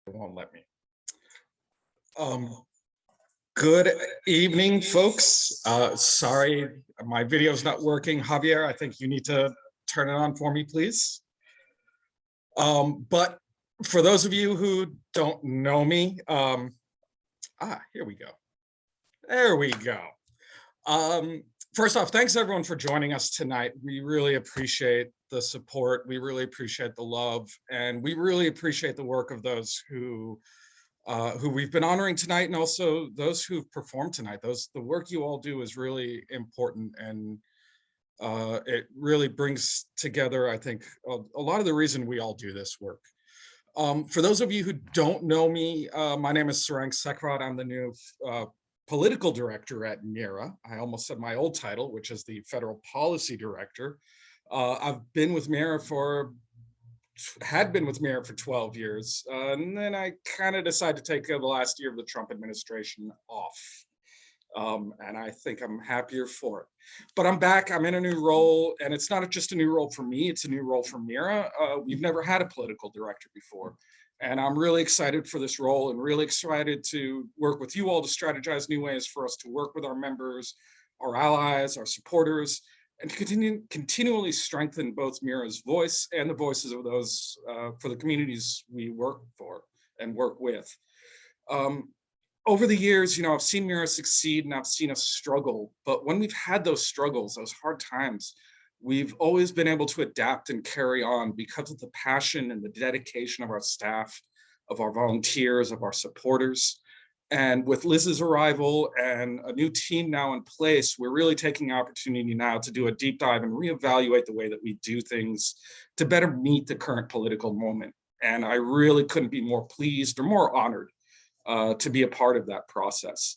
It won't let me. Good evening, folks. Sorry, my video's not working. Javier, I think you need to turn it on for me, please. But for those of you who don't know me, here we go. There we go. First off, thanks everyone for joining us tonight. We really appreciate the support. We really appreciate the love, and we really appreciate the work of those who we've been honoring tonight, and also those who've performed tonight. The work you all do is really important, and it really brings together, I think, a lot of the reason we all do this work. For those of you who don't know me, my name is Sarang Sekrat. I'm the new political director at MIRA. I almost said my old title, which is the Federal Policy Director. I've been with MIRA had been with MIRA for 12 years. And then I kind of decided to take the last year of the Trump administration off. And I think I'm happier for it. But I'm back, I'm in a new role, and it's not just a new role for me, it's a new role for MIRA. We've never had a political director before. And I'm really excited for this role and really excited to work with you all to strategize new ways for us to work with our members, our allies, our supporters, and to continually strengthen both MIRA's voice and the voices of those for the communities we work for and work with. over the years, I've seen MIRA succeed and I've seen us struggle, but when we've had those struggles, those hard times, we've always been able to adapt and carry on because of the passion and the dedication of our staff, of our volunteers, of our supporters. And with Liz's arrival and a new team now in place, we're really taking the opportunity now to do a deep dive and reevaluate the way that we do things to better meet the current political moment. And I really couldn't be more pleased or more honored to be a part of that process.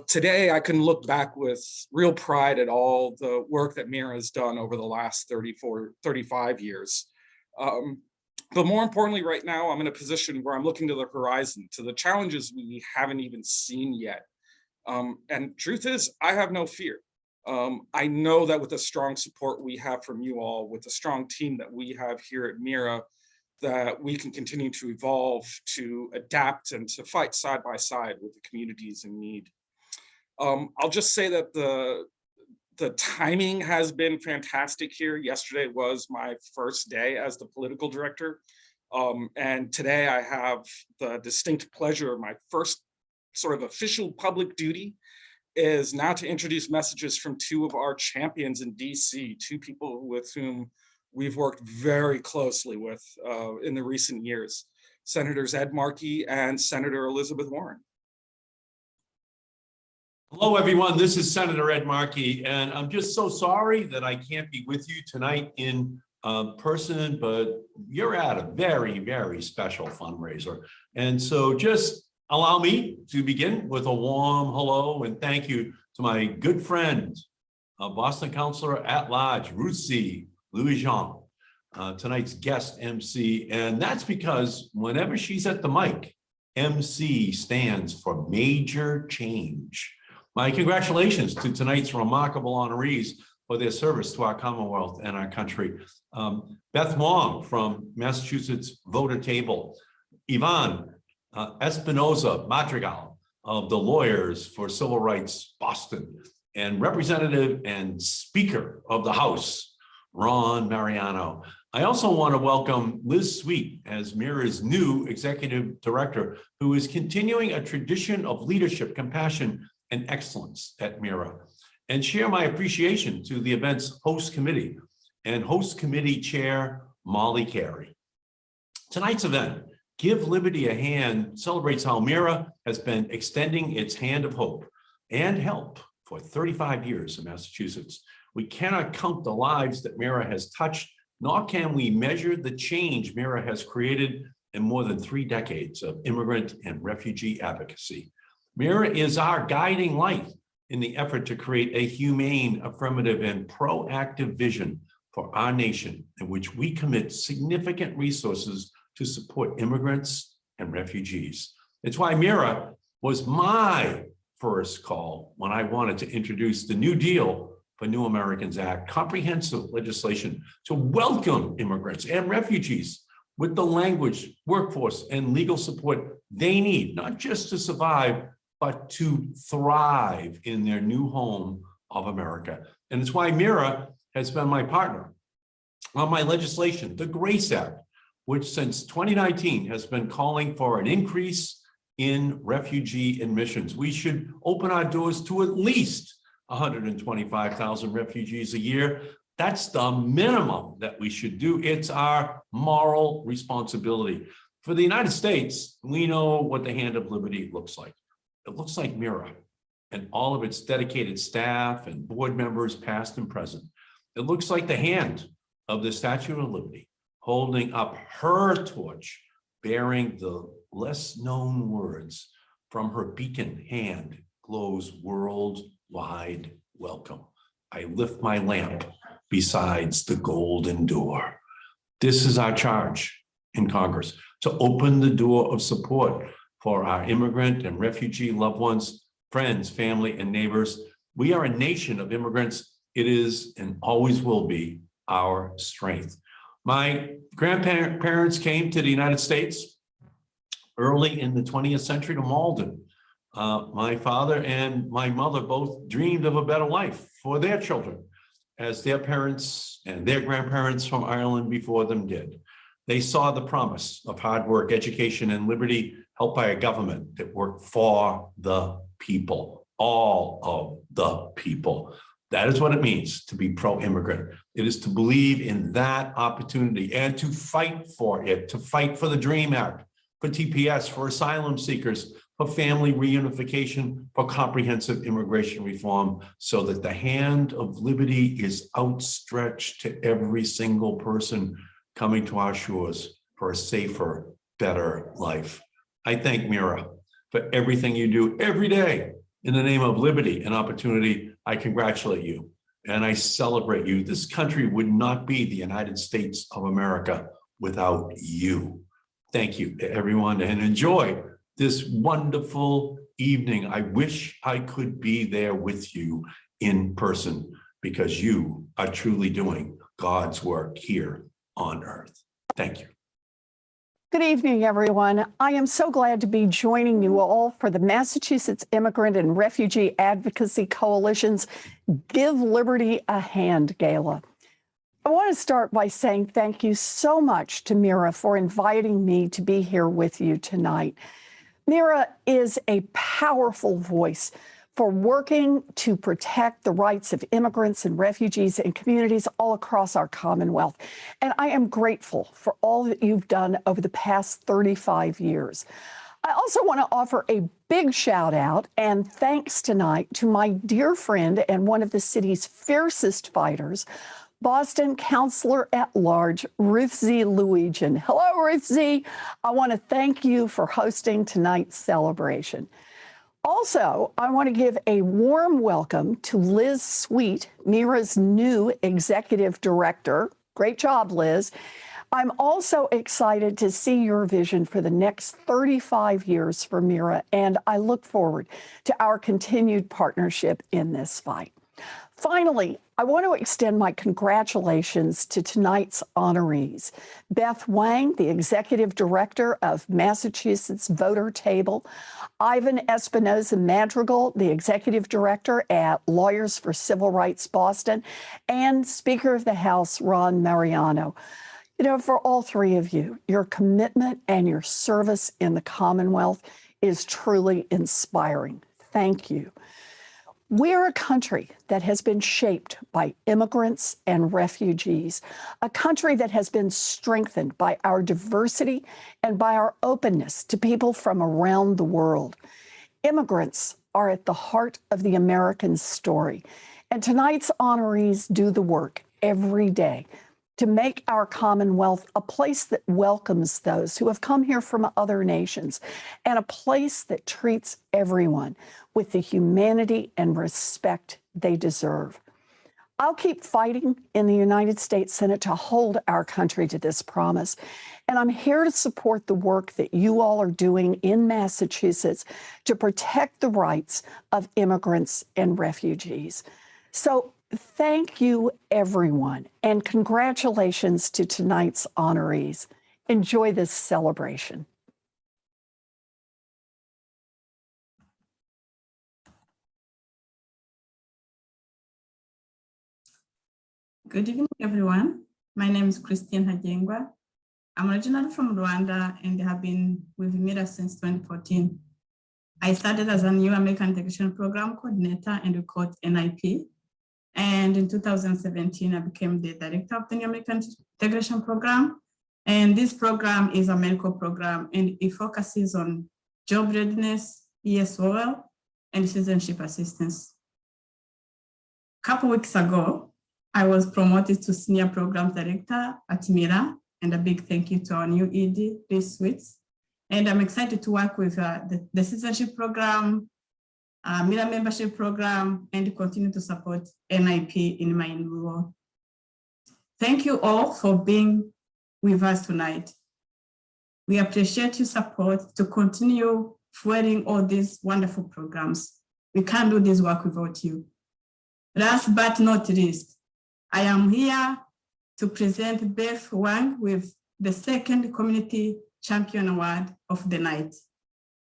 Today I can look back with real pride at all the work that MIRA has done over the last 35 years. But more importantly, right now, I'm in a position where I'm looking to the horizon, to the challenges we haven't even seen yet. And truth is, I have no fear. I know that with the strong support we have from you all, with the strong team that we have here at MIRA, that we can continue to evolve, to adapt, and to fight side by side with the communities in need. I'll just say that the timing has been fantastic here. Yesterday was my first day as the political director. And today I have the distinct pleasure of my first sort of official public duty is now to introduce messages from two of our champions in DC, two people with whom we've worked very closely with in the recent years, Senators Ed Markey and Senator Elizabeth Warren. Hello, everyone. This is Senator Ed Markey, and I'm just so sorry that I can't be with you tonight in person, but you're at a very, very special fundraiser. And so just allow me to begin with a warm hello and thank you to my good friend, Boston Councilor at Large, Ruth C. Louis-Jean, tonight's guest MC. And that's because whenever she's at the mic, MC stands for major change. My congratulations to tonight's remarkable honorees for their service to our Commonwealth and our country. Beth Wong from Massachusetts Voter Table, Yvonne Espinoza Madrigal of the Lawyers for Civil Rights Boston, and Representative and Speaker of the House, Ron Mariano. I also want to welcome Liz Sweet as MIRA's new Executive Director, who is continuing a tradition of leadership, compassion, and excellence at MIRA, and share my appreciation to the event's host committee and host committee chair, Molly Carey. Tonight's event, Give Liberty a Hand, celebrates how MIRA has been extending its hand of hope and help for 35 years in Massachusetts. We cannot count the lives that MIRA has touched, nor can we measure the change MIRA has created in more than 3 decades of immigrant and refugee advocacy. MIRA is our guiding light in the effort to create a humane, affirmative, and proactive vision for our nation in which we commit significant resources to support immigrants and refugees. It's why MIRA was my first call when I wanted to introduce the New Deal for New Americans Act, comprehensive legislation to welcome immigrants and refugees with the language, workforce, and legal support they need, not just to survive, but to thrive in their new home of America. And it's why MIRA has been my partner on my legislation, the GRACE Act, which since 2019 has been calling for an increase in refugee admissions. We should open our doors to at least 125,000 refugees a year. That's the minimum that we should do. It's our moral responsibility. For the United States, we know what the hand of liberty looks like. It looks like MIRA and all of its dedicated staff and board members, past and present. It looks like the hand of the Statue of Liberty holding up her torch, bearing the less known words, "From her beacon hand glows worldwide welcome. I lift my lamp besides the golden door." This is our charge in Congress, to open the door of support for our immigrant and refugee loved ones, friends, family, and neighbors. We are a nation of immigrants. It is and always will be our strength. My grandparents came to the United States early in the 20th century to Malden. My father and my mother both dreamed of a better life for their children, as their parents and their grandparents from Ireland before them did. They saw the promise of hard work, education, and liberty helped by a government that worked for the people, all of the people. That is what it means to be pro-immigrant. It is to believe in that opportunity and to fight for it, to fight for the DREAM Act, for TPS, for asylum seekers, for family reunification, for comprehensive immigration reform, so that the hand of liberty is outstretched to every single person coming to our shores for a safer, better life. I thank MIRA for everything you do every day in the name of liberty and opportunity. I congratulate you and I celebrate you. This country would not be the United States of America without you. Thank you to everyone and enjoy this wonderful evening. I wish I could be there with you in person because you are truly doing God's work here on earth. Thank you. Good evening, everyone. I am so glad to be joining you all for the Massachusetts Immigrant and Refugee Advocacy Coalition's Give Liberty a Hand Gala. I want to start by saying thank you so much to MIRA for inviting me to be here with you tonight. MIRA is a powerful voice for working to protect the rights of immigrants and refugees and communities all across our Commonwealth. And I am grateful for all that you've done over the past 35 years. I also want to offer a big shout out and thanks tonight to my dear friend and one of the city's fiercest fighters, Boston Councilor at Large, Ruth Z. Luigian. Hello, Ruth Z. I want to thank you for hosting tonight's celebration. Also, I want to give a warm welcome to Liz Sweet, MIRA's new executive director. Great job, Liz. I'm also excited to see your vision for the next 35 years for MIRA, and I look forward to our continued partnership in this fight. Finally, I want to extend my congratulations to tonight's honorees. Beth Wang, the Executive Director of Massachusetts Voter Table, Ivan Espinoza Madrigal, the Executive Director at Lawyers for Civil Rights Boston, and Speaker of the House, Ron Mariano. You know, for all three of you, your commitment and your service in the Commonwealth is truly inspiring. Thank you. We're a country that has been shaped by immigrants and refugees, a country that has been strengthened by our diversity and by our openness to people from around the world. Immigrants are at the heart of the American story, and tonight's honorees do the work every day to make our Commonwealth a place that welcomes those who have come here from other nations and a place that treats everyone with the humanity and respect they deserve. I'll keep fighting in the United States Senate to hold our country to this promise, and I'm here to support the work that you all are doing in Massachusetts to protect the rights of immigrants and refugees. So thank you, everyone, and congratulations to tonight's honorees. Enjoy this celebration. Good evening, everyone. My name is Christine Hajengwa. I'm originally from Rwanda and have been with MIRA since 2014. I started as a New American Integration Program Coordinator and we called NIP. And in 2017, I became the director of the New American Integration Program. And this program is a medical program and it focuses on job readiness, ESOL, and citizenship assistance. A couple weeks ago, I was promoted to Senior Program Director at MIRA, and a big thank you to our new ED, Liz Sweet. And I'm excited to work with the citizenship program, MIRA membership program, and continue to support NIP in my new role. Thank you all for being with us tonight. We appreciate your support to continue fueling all these wonderful programs. We can't do this work without you. Last but not least, I am here to present Beth Wang with the second Community Champion Award of the night.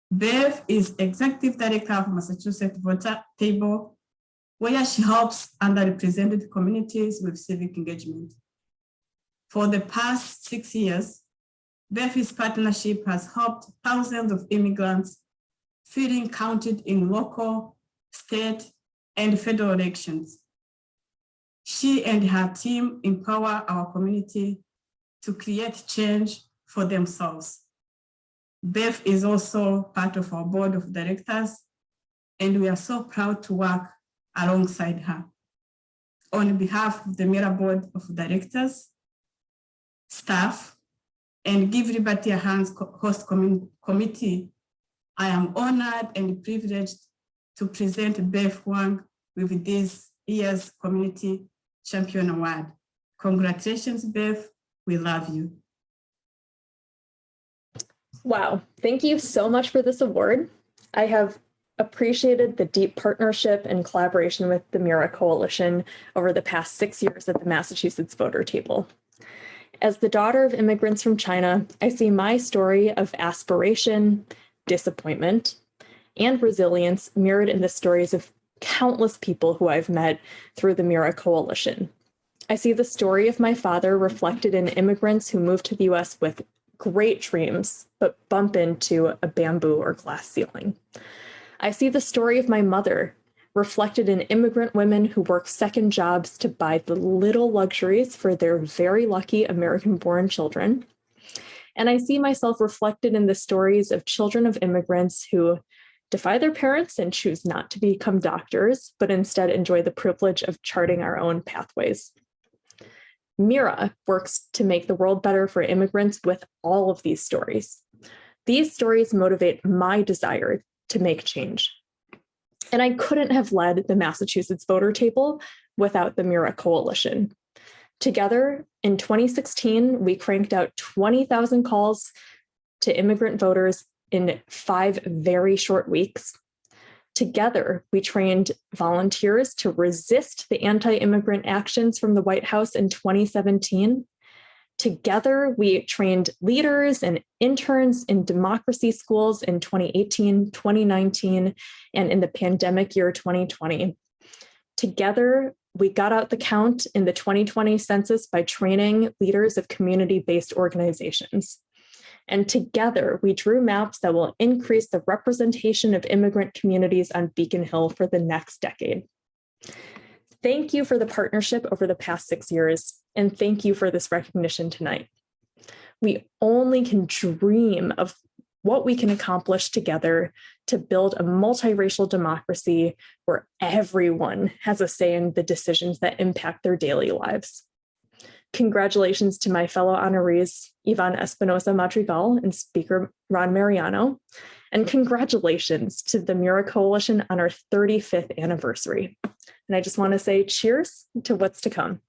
Beth is Executive Director of Massachusetts Voter Table, where she helps underrepresented communities with civic engagement. For the past 6 years, BEF's partnership has helped thousands of immigrants feeling counted in local, state, and federal elections. She and her team empower our community to create change for themselves. BEF is also part of our board of directors, and we are so proud to work alongside her. On behalf of the MIRA board of directors, staff, and Give Liberty a Hand host committee, I am honored and privileged to present BEF Wang with this year's Community Champion Award. Congratulations, BEF, we love you. Wow, thank you so much for this award. I have appreciated the deep partnership and collaboration with the MIRA Coalition over the past 6 years at the Massachusetts voter table. As the daughter of immigrants from China, I see my story of aspiration, disappointment, and resilience mirrored in the stories of countless people who I've met through the MIRA Coalition. I see the story of my father reflected in immigrants who moved to the US with great dreams, but bump into a bamboo or glass ceiling. I see the story of my mother reflected in immigrant women who work second jobs to buy the little luxuries for their very lucky American-born children. And I see myself reflected in the stories of children of immigrants who defy their parents and choose not to become doctors, but instead enjoy the privilege of charting our own pathways. MIRA works to make the world better for immigrants with all of these stories. These stories motivate my desire to make change. And I couldn't have led the Massachusetts voter table without the MIRA Coalition. Together, in 2016, we cranked out 20,000 calls to immigrant voters in 5 very short weeks. Together, we trained volunteers to resist the anti-immigrant actions from the White House in 2017. Together, we trained leaders and interns in democracy schools in 2018, 2019, and in the pandemic year 2020. Together, we got out the count in the 2020 census by training leaders of community-based organizations. And together, we drew maps that will increase the representation of immigrant communities on Beacon Hill for the next decade. Thank you for the partnership over the past 6 years, and thank you for this recognition tonight. We only can dream of what we can accomplish together to build a multiracial democracy where everyone has a say in the decisions that impact their daily lives. Congratulations to my fellow honorees, Ivan Espinosa Madrigal and Speaker Ron Mariano, and congratulations to the MIRA Coalition on our 35th anniversary. And I just want to say cheers to what's to come.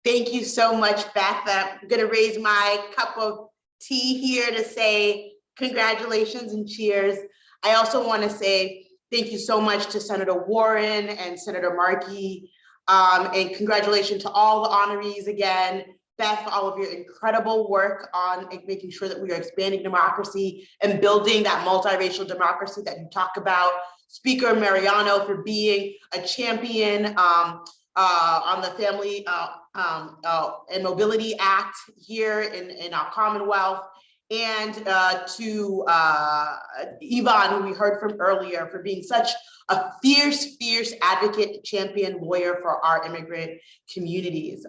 Thank you so much, Beth. I'm gonna raise my cup of tea here to say congratulations and cheers. I also wanna say thank you so much to Senator Warren and Senator Markey, and congratulations to all the honorees again. Beth, for all of your incredible work on making sure that we are expanding democracy and building that multiracial democracy that you talk about. Speaker Mariano for being a champion on the Family and Mobility Act here in our Commonwealth, and to Ivan, who we heard from earlier, for being such a fierce advocate, champion, lawyer for our immigrant communities.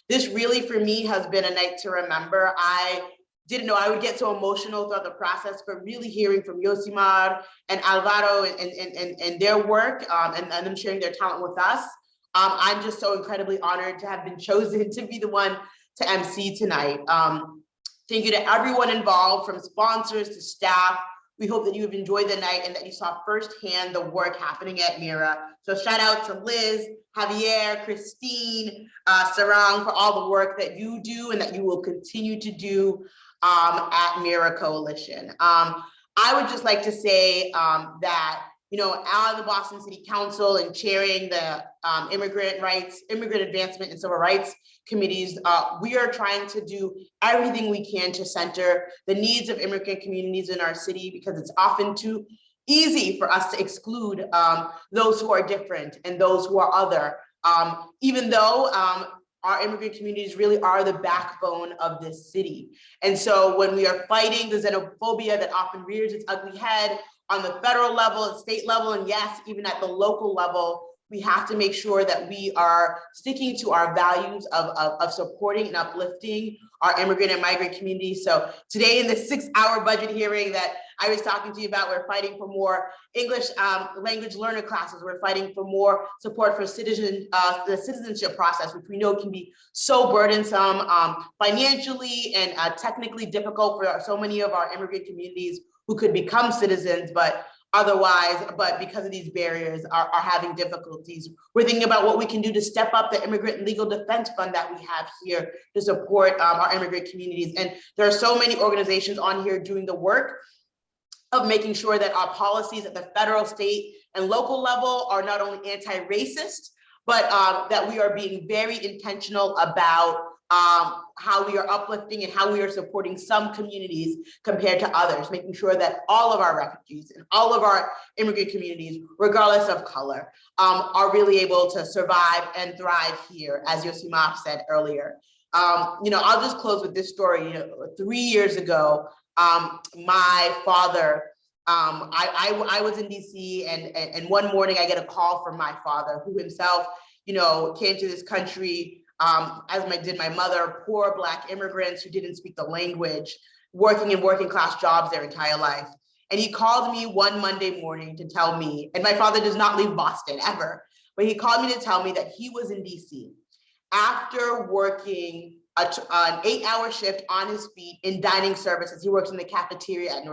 This really, for me, has been a night to remember. I didn't know I would get so emotional throughout the process, but really hearing from Yosimar and Alvaro and their work and them sharing their talent with us. I'm just so incredibly honored to have been chosen to be the one to MC tonight. Thank you to everyone involved, from sponsors to staff, We hope that you have enjoyed the night and that you saw firsthand the work happening at MIRA. So shout out to Liz, Javier, Christine, Sarang for all the work that you do and that you will continue to do at MIRA Coalition. I would just like to say that, you know, out of the Boston City Council and chairing the immigrant advancement and civil rights committees, we are trying to do everything we can to center the needs of immigrant communities in our city, because it's often too easy for us to exclude those who are different and those who are other, even though our immigrant communities really are the backbone of this city. And so when we are fighting the xenophobia that often rears its ugly head on the federal level and state level, and yes, even at the local level, we have to make sure that we are sticking to our values of supporting and uplifting our immigrant and migrant communities. So today in the 6-hour budget hearing that I was talking to you about, we're fighting for more English language learner classes. We're fighting for more support for the citizenship process, which we know can be so burdensome financially and technically difficult for so many of our immigrant communities who could become citizens, but because of these barriers are having difficulties. We're thinking about what we can do to step up the Immigrant and Legal Defense Fund that we have here to support our immigrant communities. And there are so many organizations on here doing the work of making sure that our policies at the federal, state, and local level are not only anti-racist, but that we are being very intentional about how we are uplifting and how we are supporting some communities compared to others, making sure that all of our refugees and all of our immigrant communities, regardless of color, are really able to survive and thrive here, as Yosimar said earlier. You know, I'll just close with this story. You know, 3 years ago, my father, I was in DC, and one morning I get a call from my father, who himself, you know, came to this country as did my mother, poor Black immigrants who didn't speak the language, working in working class jobs their entire life. And he called me one Monday morning to tell me, and my father does not leave Boston ever, but he called me to tell me that he was in DC after working an 8-hour shift on his feet in dining services. He works in the cafeteria at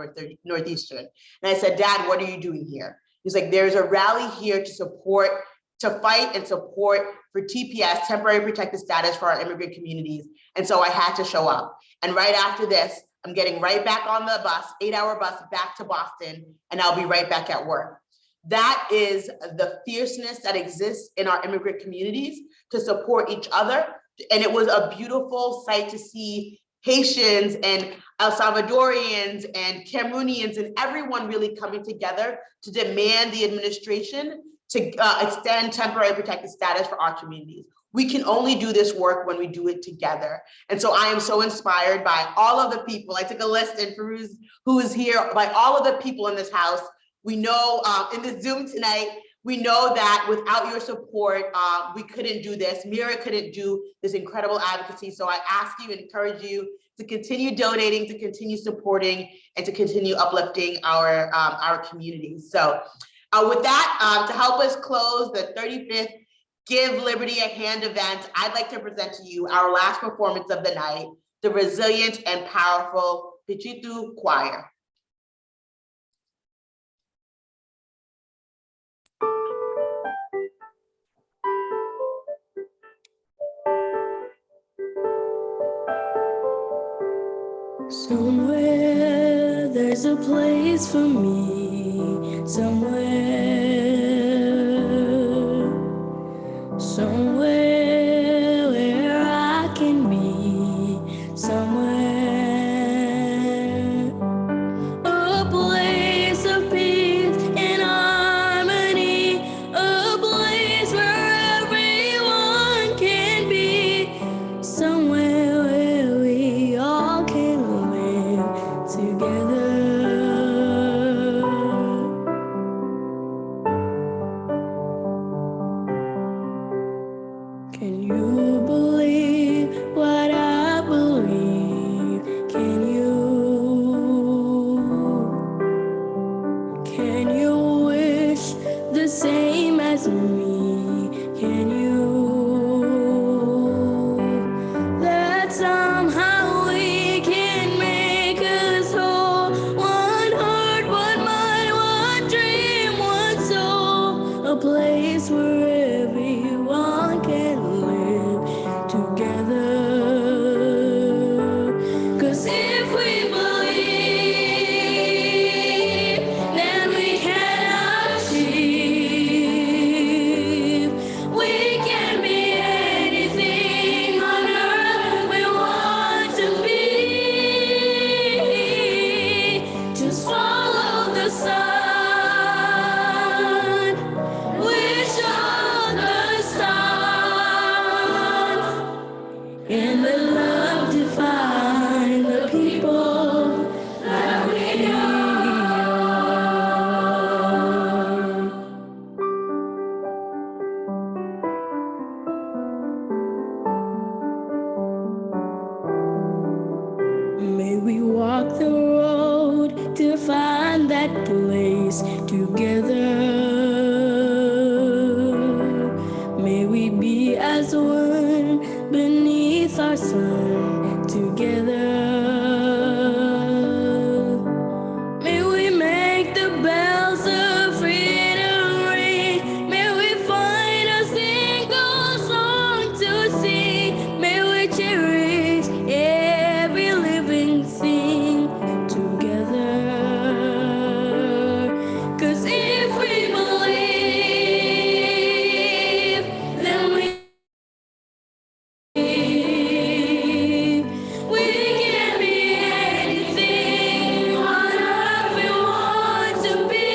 Northeastern. And I said, Dad, what are you doing here? He's like, there's a rally here to fight and support for TPS, temporary protected status for our immigrant communities. And so I had to show up. And right after this, I'm getting right back on the bus, 8-hour bus back to Boston, and I'll be right back at work. That is the fierceness that exists in our immigrant communities to support each other. And it was a beautiful sight to see Haitians and El Salvadorians and Cameroonians and everyone really coming together to demand the administration to extend temporary protected status for our communities. We can only do this work when we do it together. And so I am so inspired by all of the people. I took a list, and Farouz, who is here, by all of the people in this house. We know in the Zoom tonight, we know that without your support, we couldn't do this. MIRA couldn't do this incredible advocacy. So I ask you and encourage you to continue donating, to continue supporting, and to continue uplifting our communities. So with that, to help us close the 35th Give Liberty a Hand event, I'd like to present to you our last performance of the night, the resilient and powerful Pichitu Choir. Somewhere there's a place for me, somewhere where I can be, somewhere, a place of peace and harmony, a place where everyone can be, somewhere where we all can live together. Can you believe what I believe? Can you wish the same as me? Can you? That somehow we can make us whole, one heart, place where everyone can live together. 'Cause if we believe, then we can achieve. We can be anything on earth we want to be. Just follow the sun, wish on the stars, and let love define the people that we are. May we walk the road to find that place together. May we be as one beneath our sun together. May we make the bells of freedom ring. May we find a single song to sing. May we cherish every living thing together. 'Cause if we believe, then we can be anything on earth we want to be.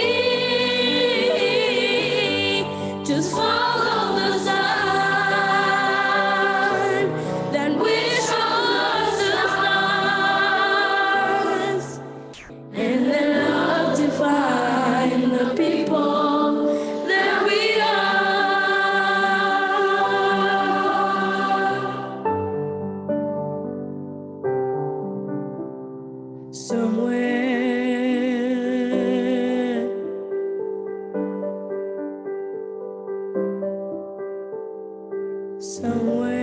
Just follow the sun, then wish on the stars, and let love define the people that we are. Somewhere